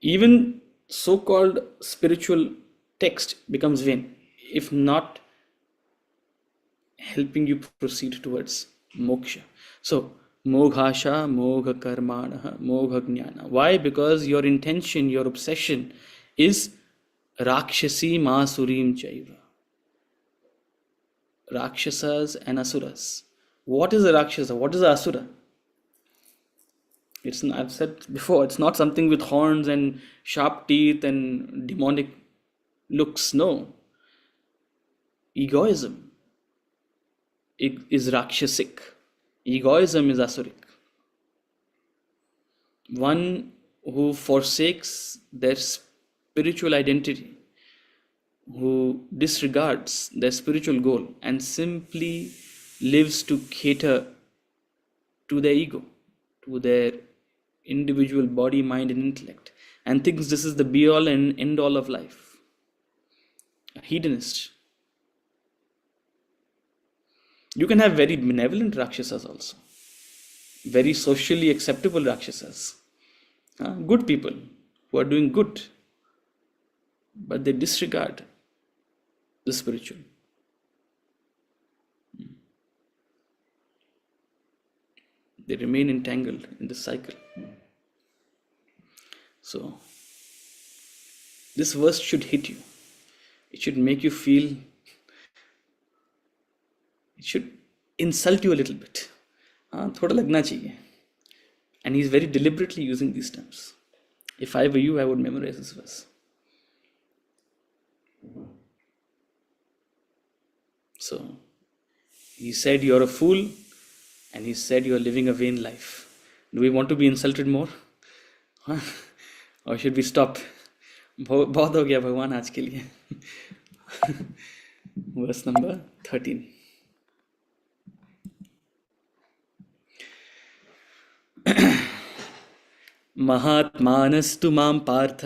[SPEAKER 2] Even so-called spiritual text becomes vain if not helping you proceed towards moksha. So, moghasha, mogha karmana, mogha jnana. Why? Because your intention, your obsession is rakshasi masurim chaiva. Rakshasas and asuras. What is a rakshasa? What is a asura? I've said before, it's not something with horns and sharp teeth and demonic looks. No. Egoism is rakshasic. Egoism is asuric. One who forsakes their spiritual identity, who disregards their spiritual goal and simply lives to cater to their ego, to their individual body, mind, and intellect, and thinks this is the be all and end all of life. A hedonist. You can have very benevolent Rakshasas also, very socially acceptable Rakshasas, good people who are doing good, but they disregard the spiritual. They remain entangled in the cycle. So, this verse should hit you. It should make you feel, it should insult you a little bit. Thoda lagna chahiye. And he's very deliberately using these terms. If I were you, I would memorize this verse. So, he said you're a fool, and he said you're living a vain life. Do we want to be insulted more? Or should we stop? बहुत हो गया भगवान आज के लिए. Verse number 13. महात्मानस्तु मां पार्थ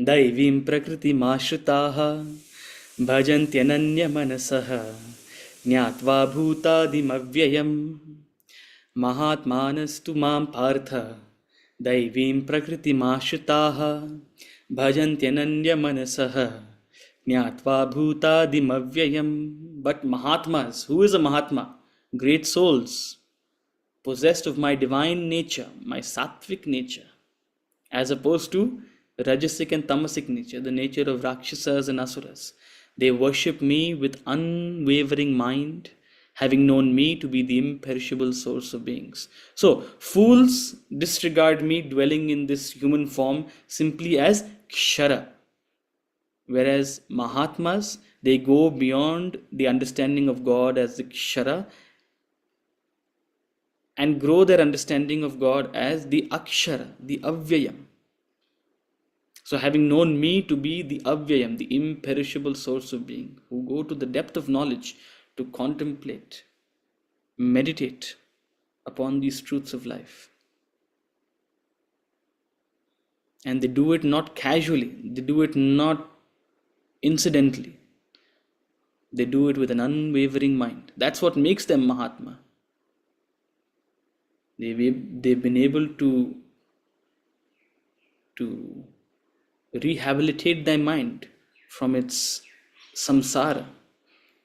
[SPEAKER 2] दैवीं प्रकृतिमाश्रिताः भजन्त्यनन्यमनसः ज्ञात्वा भूतादिमव्ययम्. महात्मानस्तु मां पार्थ दैवीं प्रकृतिमाश्रिताः भजन्त्यनन्यमनसः ज्ञात्वा भूतादिमव्ययम्. But Mahatmas, who is a Mahatma? Great souls, possessed of my divine nature, my sattvic nature, as opposed to rajasic and tamasic nature, the nature of Rakshasas and Asuras. They worship me with unwavering mind, having known me to be the imperishable source of beings. So, fools disregard me dwelling in this human form simply as kshara, whereas Mahatmas, they go beyond the understanding of God as the kshara and grow their understanding of God as the akshara, the avyayam. So having known me to be the avyayam, the imperishable source of being, who go to the depth of knowledge to contemplate, meditate upon these truths of life. And they do it not casually, they do it not incidentally. They do it with an unwavering mind. That's what makes them Mahatma. They've been able to rehabilitate their mind from its samsara.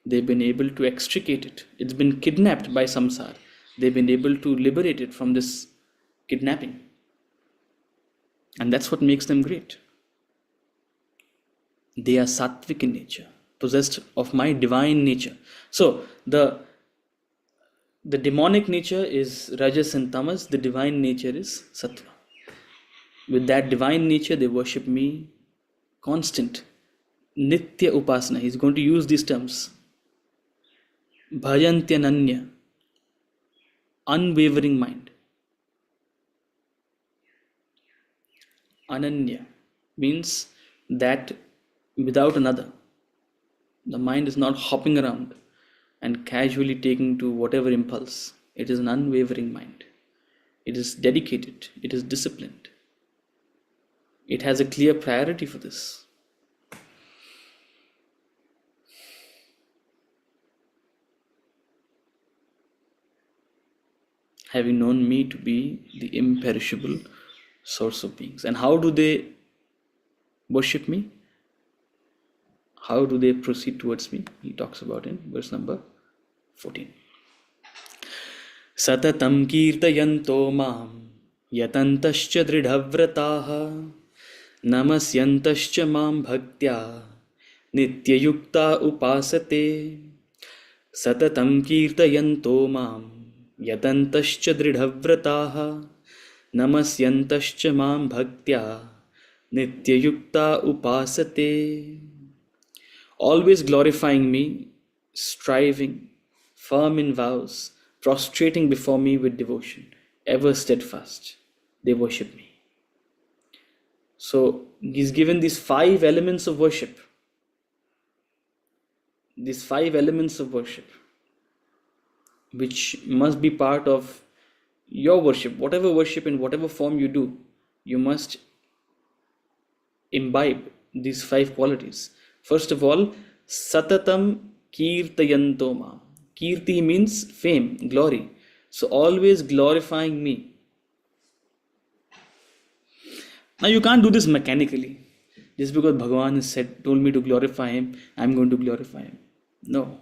[SPEAKER 2] They've been able to extricate it. It's been kidnapped by samsara. They've been able to liberate it from this kidnapping. And that's what makes them great. They are sattvic in nature, possessed of my divine nature. So the demonic nature is rajas and tamas, the divine nature is sattva. With that divine nature, they worship me, constant, nitya upasana. He's going to use these terms. Bhajantyananya. unwavering mind. Ananya means that without another. The mind is not hopping around and casually taking to whatever impulse. It is an unwavering mind. It is dedicated. It is disciplined. It has a clear priority for this. Having known me to be the imperishable source of beings. And how do they worship me? How do they proceed towards me? He talks about in verse number 14. Satatam kirtayanto mam yatantascha dridhavrataha namasyantascha mam bhaktya nityayukta upasate. Satatam kirtayanto mam yatantascha dridhavrataha namasyantascha mam bhaktya nityayukta upasate. Always glorifying me, striving, firm in vows, prostrating before me with devotion, ever steadfast, they worship me. So he's given these 5 elements of worship. These 5 elements of worship, which must be part of your worship. Whatever worship in whatever form you do, you must imbibe these 5 qualities. First of all, Satatam Kirtayanto Mam. Kirti means fame, glory. So always glorifying me. Now you can't do this mechanically. Just because Bhagavan has told me to glorify him, I'm going to glorify him. No.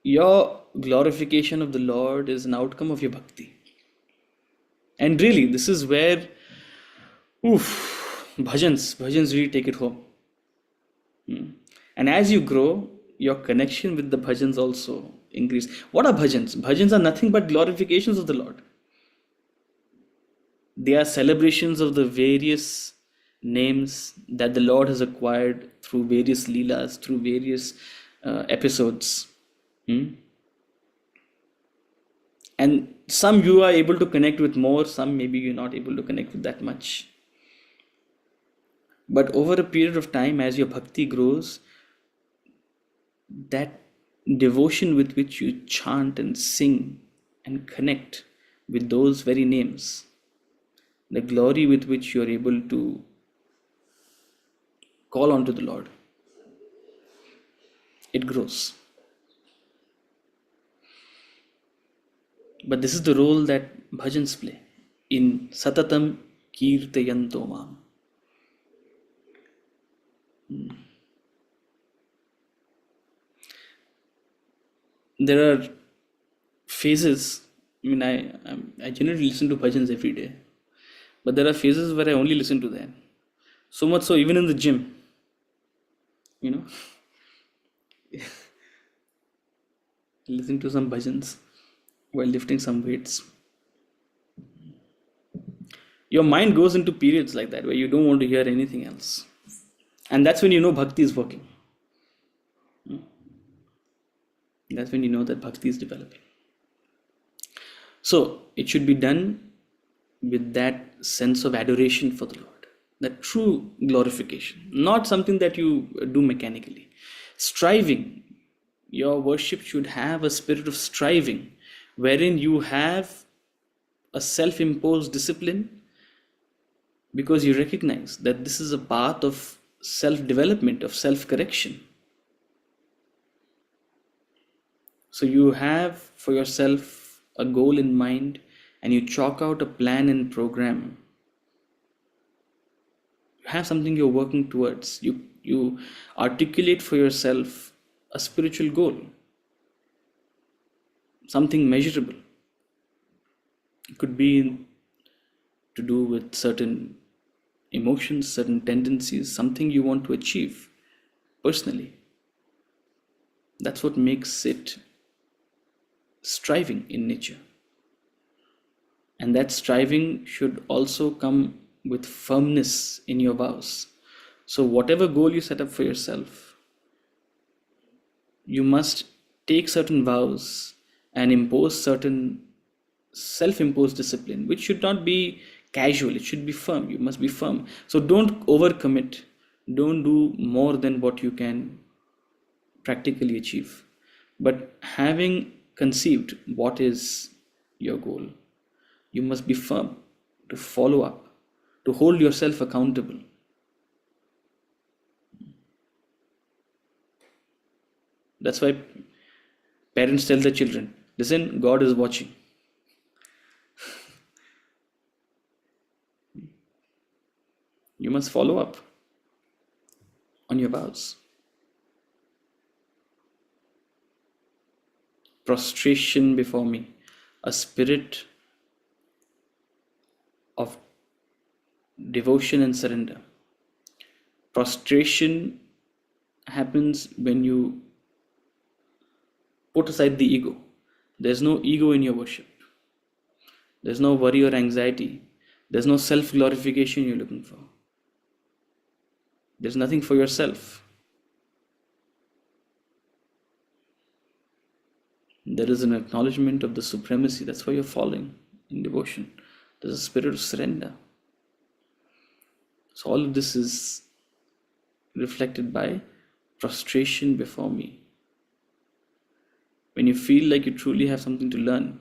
[SPEAKER 2] Your glorification of the Lord is an outcome of your bhakti. And really, this is where bhajans really take it home. And as you grow, your connection with the bhajans also increase. What are bhajans? Bhajans are nothing but glorifications of the Lord. They are celebrations of the various names that the Lord has acquired through various leelas, through various episodes. And some you are able to connect with more, some maybe you're not able to connect with that much. But over a period of time, as your bhakti grows, that devotion with which you chant and sing and connect with those very names, the glory with which you are able to call on to the Lord, it grows. But this is the role that bhajans play in Satatam Kirtayanto Mam. There are phases. I mean, I generally listen to bhajans every day, but there are phases where I only listen to them. So much so, even in the gym, listen to some bhajans while lifting some weights. Your mind goes into periods like that where you don't want to hear anything else. And that's when you know bhakti is working. That's when you know that bhakti is developing. So it should be done with that sense of adoration for the Lord, that true glorification, not something that you do mechanically. Striving, your worship should have a spirit of striving, wherein you have a self-imposed discipline, because you recognize that this is a path of self-development, of self-correction. So you have for yourself a goal in mind, and you chalk out a plan and program. You have something you're working towards. You articulate for yourself a spiritual goal, something measurable. It could be to do with certain emotions, certain tendencies, something you want to achieve personally. That's what makes it striving in nature. And that striving should also come with firmness in your vows. So whatever goal you set up for yourself, you must take certain vows and impose certain self-imposed discipline, which should not be casual. It should be firm. You must be firm. So don't overcommit. Don't do more than what you can practically achieve. But having conceived what is your goal, you must be firm to follow up, to hold yourself accountable. That's why parents tell their children, listen, God is watching. You must follow up on your vows. Prostration before me, a spirit of devotion and surrender. Prostration happens when you put aside the ego. There's no ego in your worship. There's no worry or anxiety. There's no self-glorification you're looking for. There's nothing for yourself. There is an acknowledgement of the supremacy. That's why you're falling in devotion. There's a spirit of surrender. So all of this is reflected by prostration before me. When you feel like you truly have something to learn,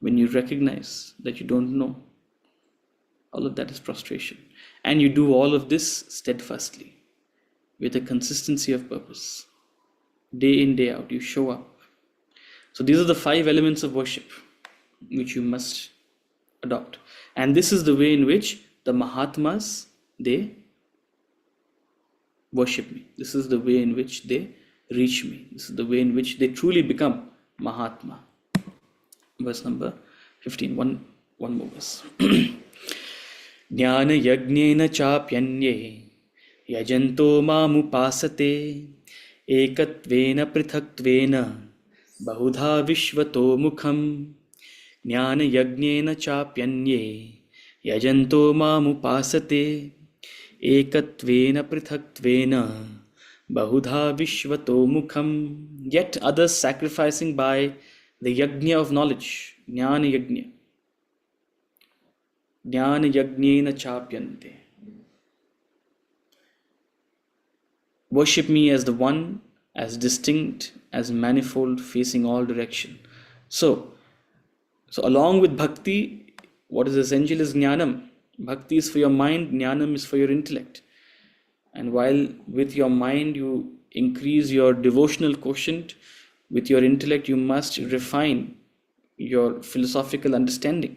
[SPEAKER 2] when you recognize that you don't know, all of that is prostration. And you do all of this steadfastly, with a consistency of purpose. Day in, day out, you show up. So these are the 5 elements of worship which you must adopt. And this is the way in which the Mahatmas, they worship me. This is the way in which they reach me. This is the way in which they truly become Mahatma. Verse number 15. One more verse. Jnana yagnena chapyanye yajanto mamupasate ekatvena prithaktvena bahudha vishvato mukham. Jnana yagnena chapyanye yajanto mamupasate ekatvena prithaktvena bahudha vishvato mukham. Yet others sacrificing by the yajna of knowledge, jnana yajna. Jnana yajnena chapyante. Worship me as the one, as distinct, as manifold, facing all direction. So along with bhakti, what is essential is jnanam. Bhakti is for your mind, jnanam is for your intellect. And while with your mind you increase your devotional quotient, with your intellect you must refine your philosophical understanding.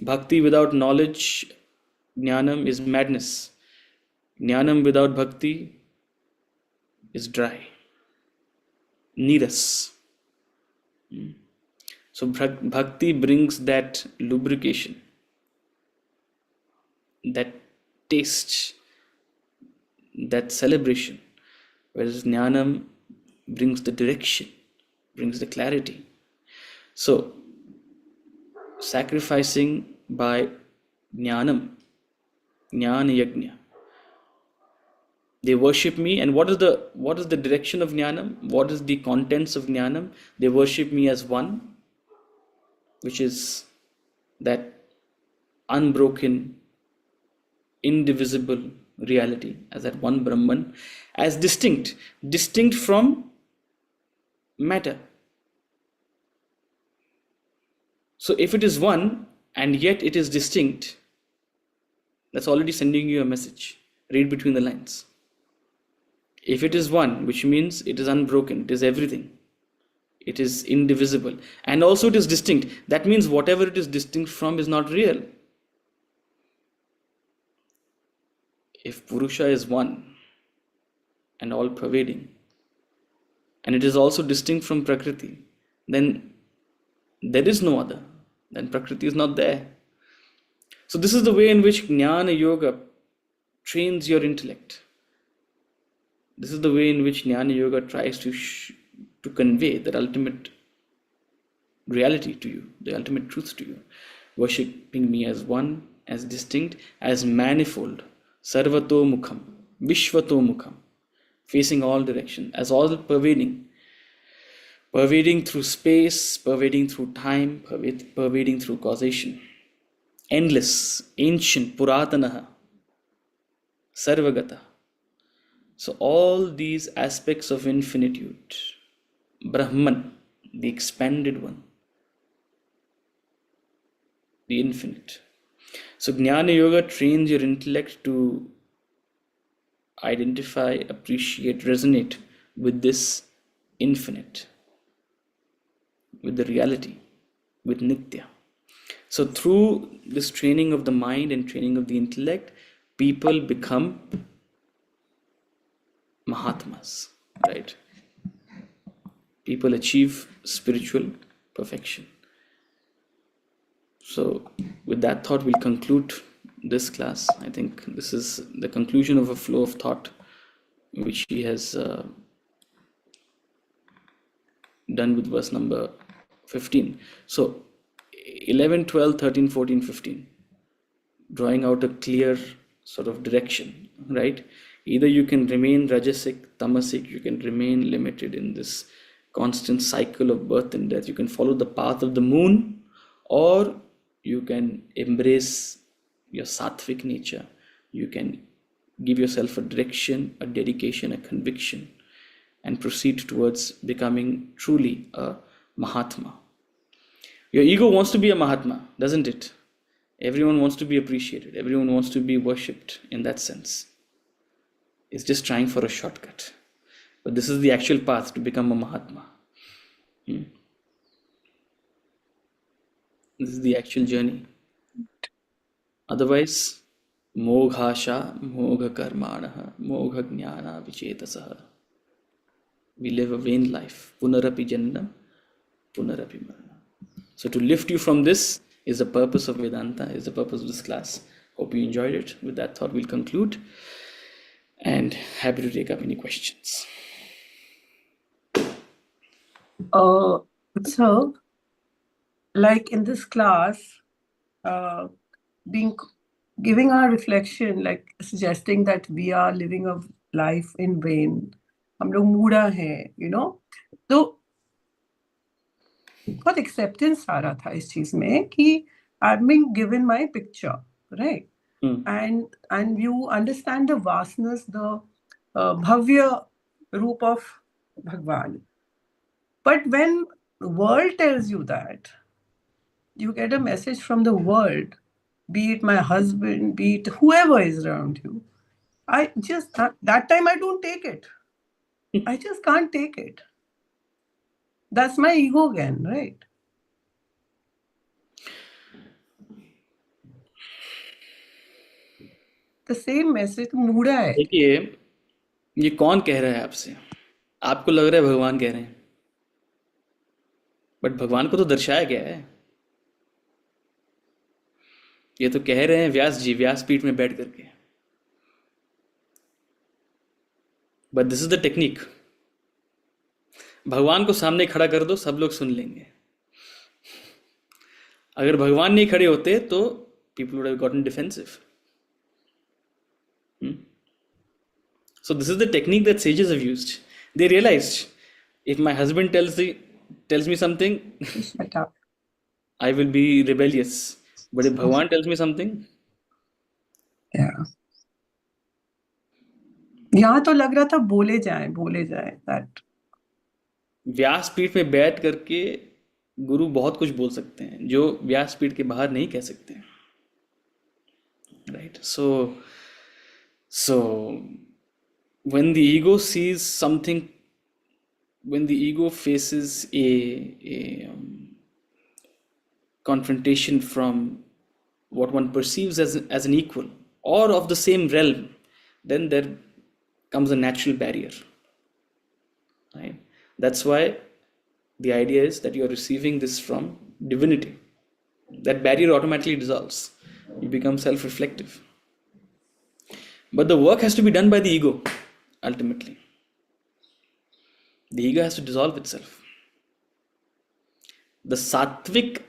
[SPEAKER 2] Bhakti without knowledge, jnanam, is madness. Jnanam without bhakti is dry, neeras. So bhakti brings that lubrication, that taste, that celebration, whereas jnanam brings the direction, brings the clarity. So sacrificing by jnanam, jnana yajna, they worship me. And what is the direction of jnanam? What is the contents of jnanam? They worship me as one, which is that unbroken, indivisible reality, as that one Brahman, as distinct from matter. So if it is one and yet it is distinct, that's already sending you a message. Read between the lines. If it is one, which means it is unbroken, it is everything, it is indivisible, and also it is distinct. That means whatever it is distinct from is not real. If Purusha is one and all pervading, and it is also distinct from Prakriti, then there is no other. Then Prakriti is not there. So this is the way in which Jnana Yoga trains your intellect. This is the way in which Jnana Yoga tries to convey that ultimate reality to you, the ultimate truth to you. Worshipping me as one, as distinct, as manifold, sarvato mukham, vishvato mukham, facing all direction, as all pervading. pervading through space, pervading through time, pervading through causation. Endless, ancient, puratanaha, sarvagata. So all these aspects of infinitude, Brahman, the expanded one, the infinite. So Jnana Yoga trains your intellect to identify, appreciate, resonate with this infinite, with the reality, with Nitya. So through this training of the mind and training of the intellect, people become Mahatmas, right? People achieve spiritual perfection. So with that thought, we'll conclude this class. I think this is the conclusion of a flow of thought which he has done with verse number 15. So 11, 12, 13, 14, 15, drawing out a clear sort of direction, right? Either you can remain rajasic, tamasic, you can remain limited in this constant cycle of birth and death. You can follow the path of the moon, or you can embrace your sattvic nature. You can give yourself a direction, a dedication, a conviction, and proceed towards becoming truly a Mahatma. Your ego wants to be a Mahatma, doesn't it? Everyone wants to be appreciated. Everyone wants to be worshipped in that sense. It's just trying for a shortcut. But this is the actual path to become a Mahatma. This is the actual journey. Otherwise, moghasha, mogha karmanaha, mogha jnana vichetasaha. We live a vain life. Punarapi jannam, punarapi marana. So to lift you from this is the purpose of Vedanta, is the purpose of this class. Hope you enjoyed it. With that thought, we'll conclude. And happy to take up any questions.
[SPEAKER 4] So, like in this class, giving our reflection, like suggesting that we are living a life in vain. हम लोग मूढ़ा हैं, you know. तो बहुत acceptance आ रहा था इस चीज में कि I'm being given my picture, right? And you understand the vastness, the bhavya roop of Bhagwan. But when the world tells you that, you get a message from the world, be it my husband, be it whoever is around you. I just, that time I don't take it. I just can't take it. That's my ego again, right? The same message, मूढ़ा है.
[SPEAKER 2] देखिए, ये कौन कह रहा है आपसे? आपको लग रहा है भगवान कह रहे हैं, बट भगवान को तो दर्शाया गया है. ये तो कह रहे हैं व्यास जी, व्यासपीठ में बैठ करके. But this is the technique. भगवान को सामने खड़ा कर दो, सब लोग सुन लेंगे. अगर भगवान नहीं खड़े होते तो people would have gotten defensive. So this is the technique that sages have used. They realized, if my husband tells me something,
[SPEAKER 4] Shut up.
[SPEAKER 2] I will be rebellious. But if Bhagwan tells me something,
[SPEAKER 4] Yeah. यहाँ तो लग रहा था बोले जाए that.
[SPEAKER 2] व्यासपीठ में बैठ करके गुरु बहुत कुछ बोल सकते हैं जो व्यासपीठ के बाहर नहीं कह सकते. Right? So when the ego sees something, when the ego faces a confrontation from what one perceives as an equal or of the same realm, then there comes a natural barrier. Right? That's why the idea is that you are receiving this from divinity. That barrier automatically dissolves. You become self-reflective. But the work has to be done by the ego, ultimately. The ego has to dissolve itself. The sattvic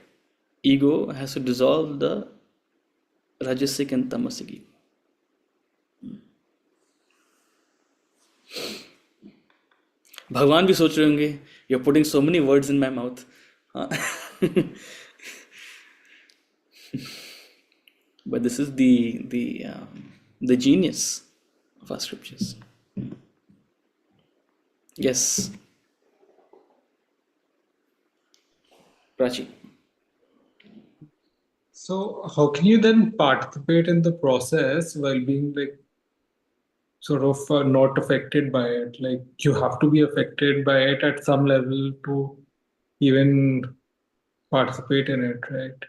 [SPEAKER 2] ego has to dissolve the rajasic and tamasic ego. भगवान भी सोच रहे होंगे, you're putting so many words in my mouth. But this is the genius of our scriptures. Yes, Prachi.
[SPEAKER 5] So how can you then participate in the process while being like sort of not affected by it? Like you have to be affected by it at some level to even participate in it, right?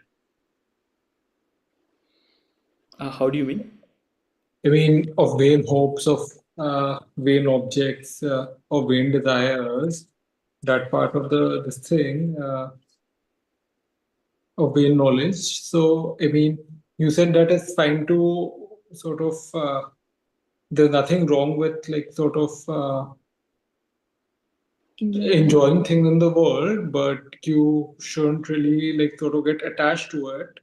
[SPEAKER 2] How do you mean?
[SPEAKER 5] I mean, of vain hopes, of vain objects, of vain desires, that part of this thing, of vain knowledge. So, I mean, you said that it's fine to sort of, there's nothing wrong with like sort of enjoying things in the world, but you shouldn't really like sort of get attached to it.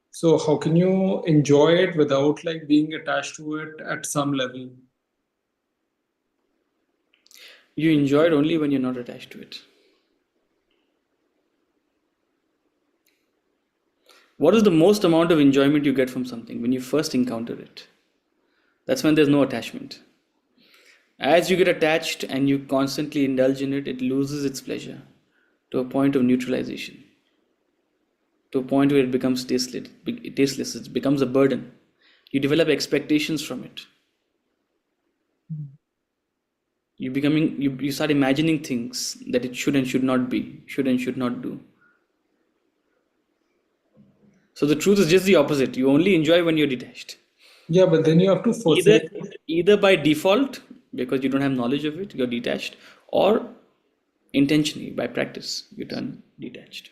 [SPEAKER 5] So how can you enjoy it without like being attached to it at some level?
[SPEAKER 2] You enjoy it only when you're not attached to it. What is the most amount of enjoyment you get from something? When you first encounter it. That's when there's no attachment. As you get attached and you constantly indulge in it, it loses its pleasure to a point of neutralization, to a point where it becomes tasteless. It becomes a burden. You develop expectations from it. You start imagining things that it should and should not be, should and should not do. So the truth is just the opposite. You only enjoy when you're detached.
[SPEAKER 5] Yeah, but then you have to forsake it.
[SPEAKER 2] Either by default, because you don't have knowledge of it, you're detached, or intentionally, by practice, you turn detached.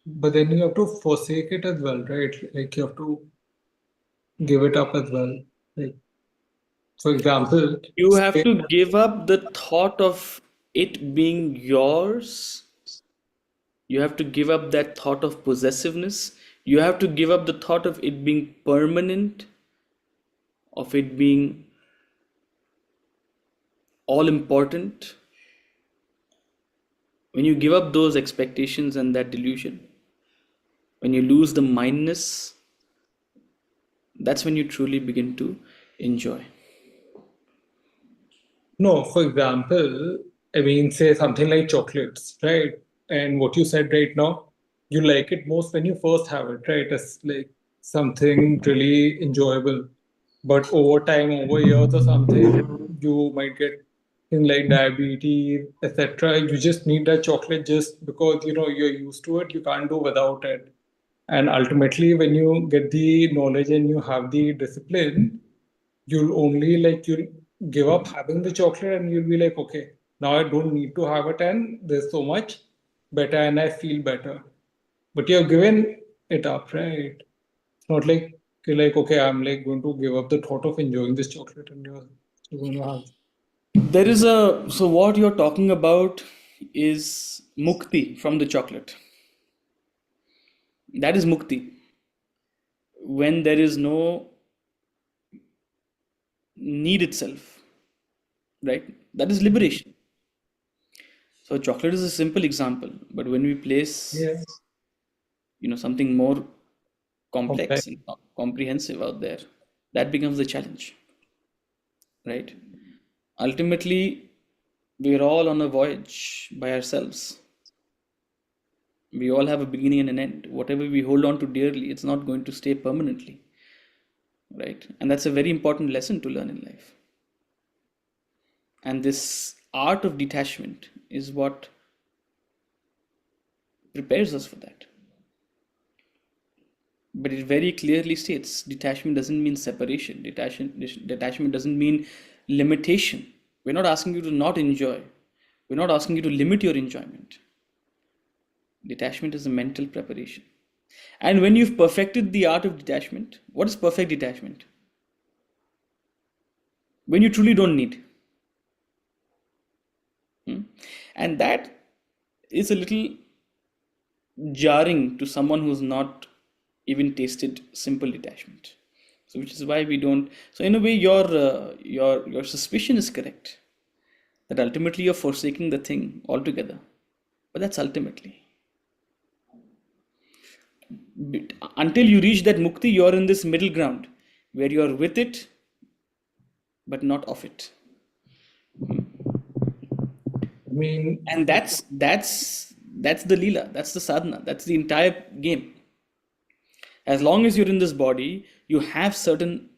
[SPEAKER 5] But then you have to forsake it as well, right? Like you have to give it up as well. Like, for example,
[SPEAKER 2] You have to give up the thought of it being yours. You have to give up that thought of possessiveness. You have to give up the thought of it being permanent, of it being all important. When you give up those expectations and that delusion, when you lose the mindness, that's when you truly begin to enjoy.
[SPEAKER 5] No, for example, I mean, say something like chocolates, right? And what you said right now, you like it most when you first have it, right? It's like something really enjoyable. But over time, over years or something, you might get things like diabetes, etc. You just need that chocolate just because you know you're used to it. You can't do without it. And ultimately, when you get the knowledge and you have the discipline, you'll only like you'll give up having the chocolate and you'll be like, okay, now I don't need to have it and there's so much better and I feel better. But you've given it up, right? It's not like you're like, okay, I'm like going to give up the thought of enjoying this chocolate and you're going to have.
[SPEAKER 2] So what you're talking about is mukti from the chocolate. That is mukti. When there is no need itself, right? That is liberation. So chocolate is a simple example, but when we place,
[SPEAKER 5] Yeah.
[SPEAKER 2] something more complex
[SPEAKER 5] Complex.
[SPEAKER 2] and comprehensive out there, that becomes the challenge, right? Ultimately, we're all on a voyage by ourselves. We all have a beginning and an end. Whatever we hold on to dearly, it's not going to stay permanently, right? And that's a very important lesson to learn in life. And this art of detachment is what prepares us for that. But it very clearly states detachment doesn't mean separation. Detachment doesn't mean limitation. We're not asking you to not enjoy. We're not asking you to limit your enjoyment. Detachment is a mental preparation. And when you've perfected the art of detachment, what is perfect detachment? When you truly don't need. And that is a little jarring to someone who's not even tasted simple detachment. So which is why we don't. So in a way, your suspicion is correct, that ultimately you're forsaking the thing altogether. But that's ultimately. Until you reach that mukti, you're in this middle ground where you're with it, but not of it.
[SPEAKER 5] I mean,
[SPEAKER 2] And that's the lila, that's the sadhana, that's the entire game. As long as you're in this body, you have certain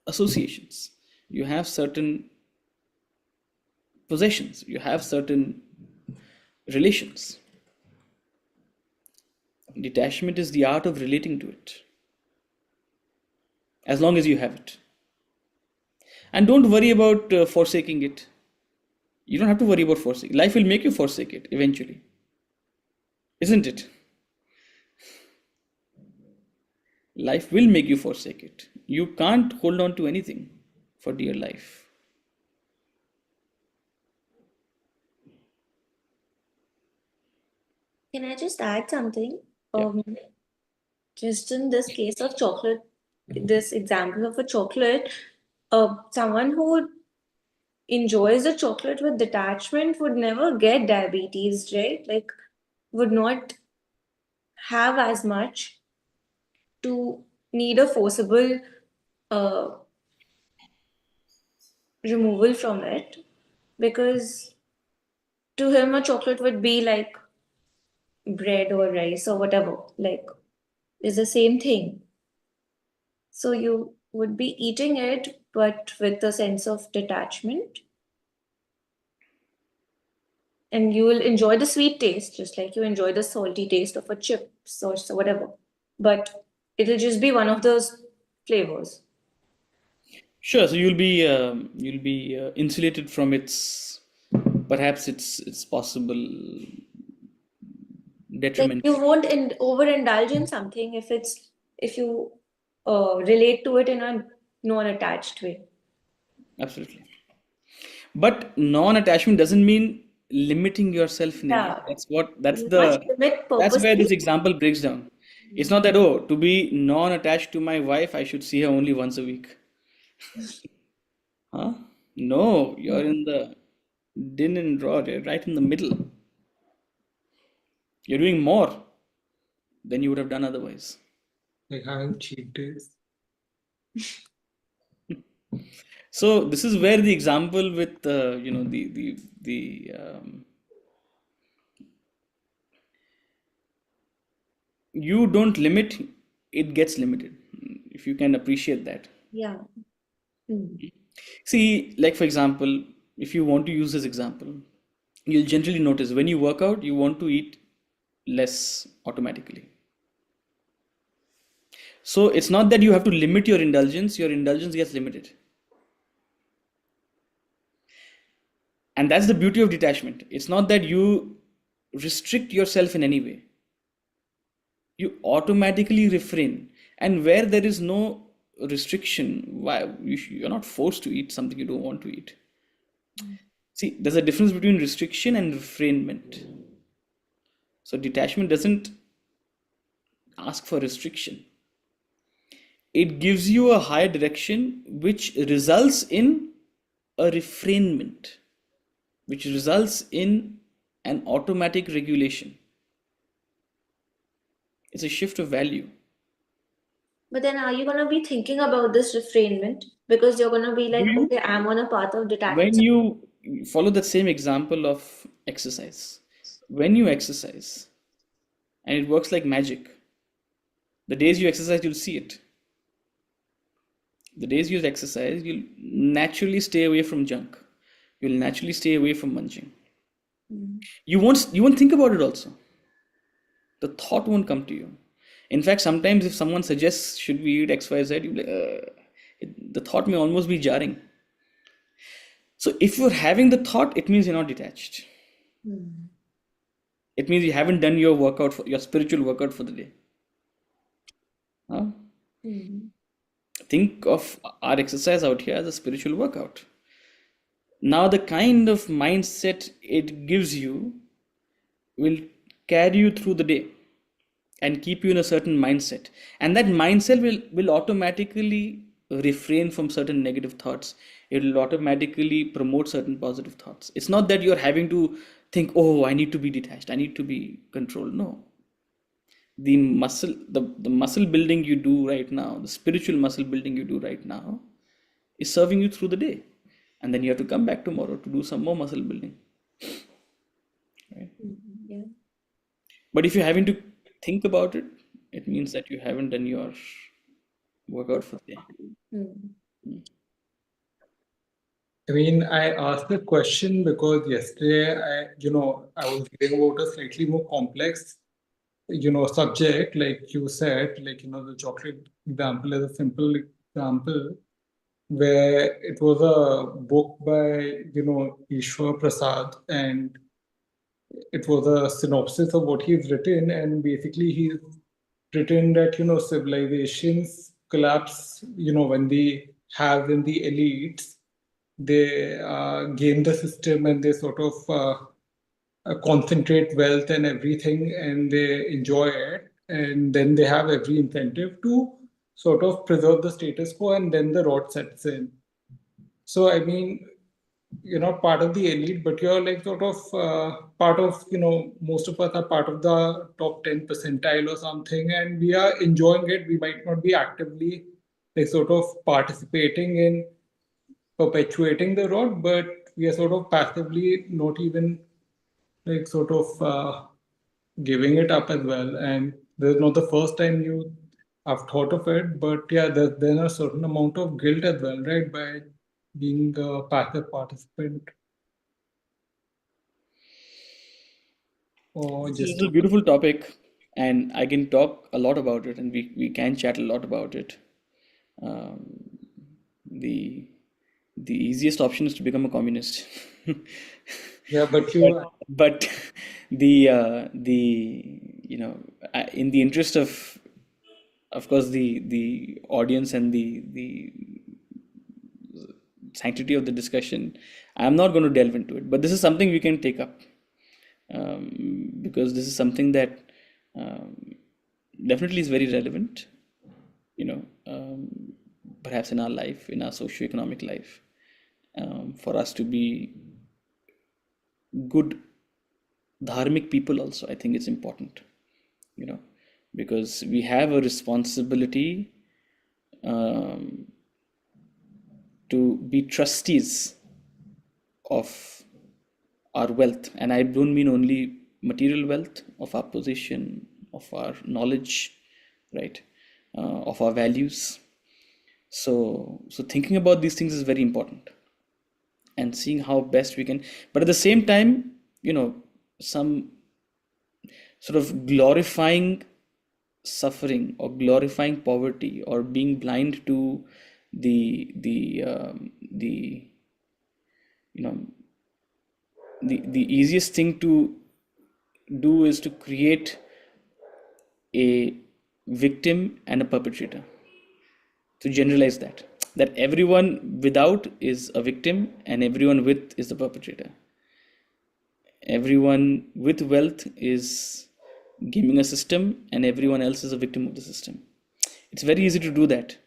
[SPEAKER 2] associations, you have certain possessions, you have certain relations. Detachment is the art of relating to it, as long as you have it. And don't worry about forsaking it. You don't have to worry about forsaking. Life will make you forsake it eventually, isn't it? Life will make you forsake it. You can't hold on to anything for dear life.
[SPEAKER 7] Can I just add something?
[SPEAKER 2] Yeah.
[SPEAKER 7] Just in this case of chocolate, this example of a chocolate, someone who enjoys the chocolate with detachment would never get diabetes, right? Like, would not have as much to need a forcible removal from it, because to him a chocolate would be like bread or rice or whatever, like is the same thing. So you would be eating it, but with a sense of detachment. And you will enjoy the sweet taste, just like you enjoy the salty taste of a chips or so whatever. But it'll just be one of those flavors.
[SPEAKER 2] Sure. So you'll be insulated from perhaps its possible
[SPEAKER 7] Like
[SPEAKER 2] detriment.
[SPEAKER 7] you won't overindulge in something if you relate to it in a non-attached way.
[SPEAKER 2] Absolutely. But non-attachment doesn't mean limiting yourself in any way.
[SPEAKER 7] Yeah.
[SPEAKER 2] That's
[SPEAKER 7] You must limit
[SPEAKER 2] where this
[SPEAKER 7] purposely.
[SPEAKER 2] example breaks down. It's not that, oh, to be non-attached to my wife, I should see her only once a week. Huh? No, you're in the din and draw, you're right in the middle. You're doing more than you would have done otherwise.
[SPEAKER 5] like having cheat days.
[SPEAKER 2] So this is where the example with the you don't limit, it gets limited. If you can appreciate that.
[SPEAKER 7] Yeah. Hmm.
[SPEAKER 2] See, like for example, if you want to use this example, you'll generally notice when you work out, you want to eat less automatically. So it's not that you have to limit your indulgence gets limited. And that's the beauty of detachment. It's not that you restrict yourself in any way. You automatically refrain. And where there is no restriction, why you're not forced to eat something you don't want to eat. See, there's a difference between restriction and refrainment. So detachment doesn't ask for restriction. It gives you a higher direction which results in a refrainment, which results in an automatic regulation. It's a shift of value.
[SPEAKER 7] But then are you going to be thinking about this refrainment? Because you're going to be like, okay, I'm on a path of detachment.
[SPEAKER 2] When you follow that same example of exercise, when you exercise, and it works like magic, the days you exercise, you'll see it. The days you exercise, you'll naturally stay away from junk. You'll naturally stay away from munching. You won't think about it also. The thought won't come to you. In fact, sometimes if someone suggests, should we eat X, Y, Z, you'll be like, the thought may almost be jarring. So if you're having the thought, it means you're not detached. It means you haven't done your workout, your spiritual workout for the day. Huh? Think of our exercise out here as a spiritual workout. Now the kind of mindset it gives you will carry you through the day and keep you in a certain mindset. And that mindset will automatically refrain from certain negative thoughts, it will automatically promote certain positive thoughts. It's not that you're having to think, oh, I need to be detached, I need to be controlled. No. The muscle building you do right now, the spiritual muscle building you do right now, is serving you through the day. And then you have to come back tomorrow to do some more muscle building. Right?
[SPEAKER 7] Yeah.
[SPEAKER 2] But if you're having to think about it, it means that you haven't done your workout for the day.
[SPEAKER 5] I mean, I asked the question because yesterday I was reading about a slightly more complex, subject. Like you said, the chocolate example is a simple example, where it was a book by, Ishwar Prasad, and it was a synopsis of what he's written. And basically he's written that, civilizations collapse, when they have in the elites, they game the system and they sort of concentrate wealth and everything, and they enjoy it, and then they have every incentive to sort of preserve the status quo, and then the rot sets in. So I mean, you're not part of the elite, but you're like sort of part of, most of us are part of the top 10 percentile or something, and we are enjoying it. We might not be actively like sort of participating in perpetuating the rot, but we are sort of passively not even like sort of giving it up as well. And this is not the first time you have thought of it, but yeah, there's a certain amount of guilt as well, right, by being a passive participant. Or
[SPEAKER 2] This
[SPEAKER 5] just
[SPEAKER 2] is a beautiful topic, and I can talk a lot about it, and we can chat a lot about it. The easiest option is to become a communist.
[SPEAKER 5] yeah, but you
[SPEAKER 2] But in the interest of course, the audience and the sanctity of the discussion, I'm not going to delve into it. But this is something we can take up, because this is something that definitely is very relevant, perhaps in our life, in our socio-economic life, for us to be good dharmic people also. I think it's important, because we have a responsibility to be trustees of our wealth. And I don't mean only material wealth, of our position, of our knowledge, right, of our values. So thinking about these things is very important, and seeing how best we can. But at the same time, some sort of glorifying suffering or glorifying poverty or being blind to the easiest thing to do is to create a victim and a perpetrator, to generalize that everyone without is a victim and everyone with is the perpetrator. Everyone with wealth is gaming a system and everyone else is a victim of the system. It's very easy to do that.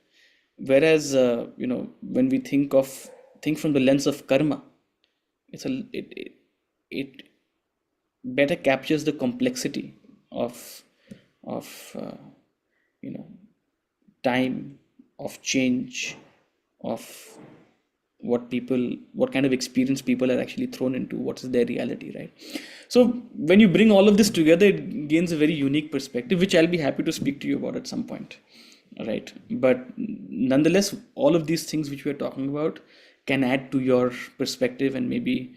[SPEAKER 2] Whereas when we think from the lens of karma, it better captures the complexity of time, of change, of what kind of experience people are actually thrown into, what is their reality, right? So when you bring all of this together, it gains a very unique perspective, which I'll be happy to speak to you about at some point, right? But nonetheless, all of these things which we are talking about can add to your perspective, and maybe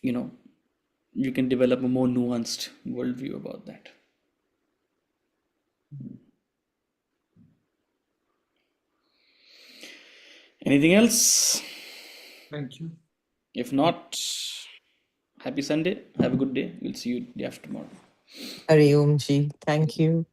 [SPEAKER 2] you can develop a more nuanced worldview about that. Anything else?
[SPEAKER 5] Thank you.
[SPEAKER 2] If not, happy Sunday. Have a good day. We'll see you day after tomorrow.
[SPEAKER 8] Hari Om Ji. Thank you.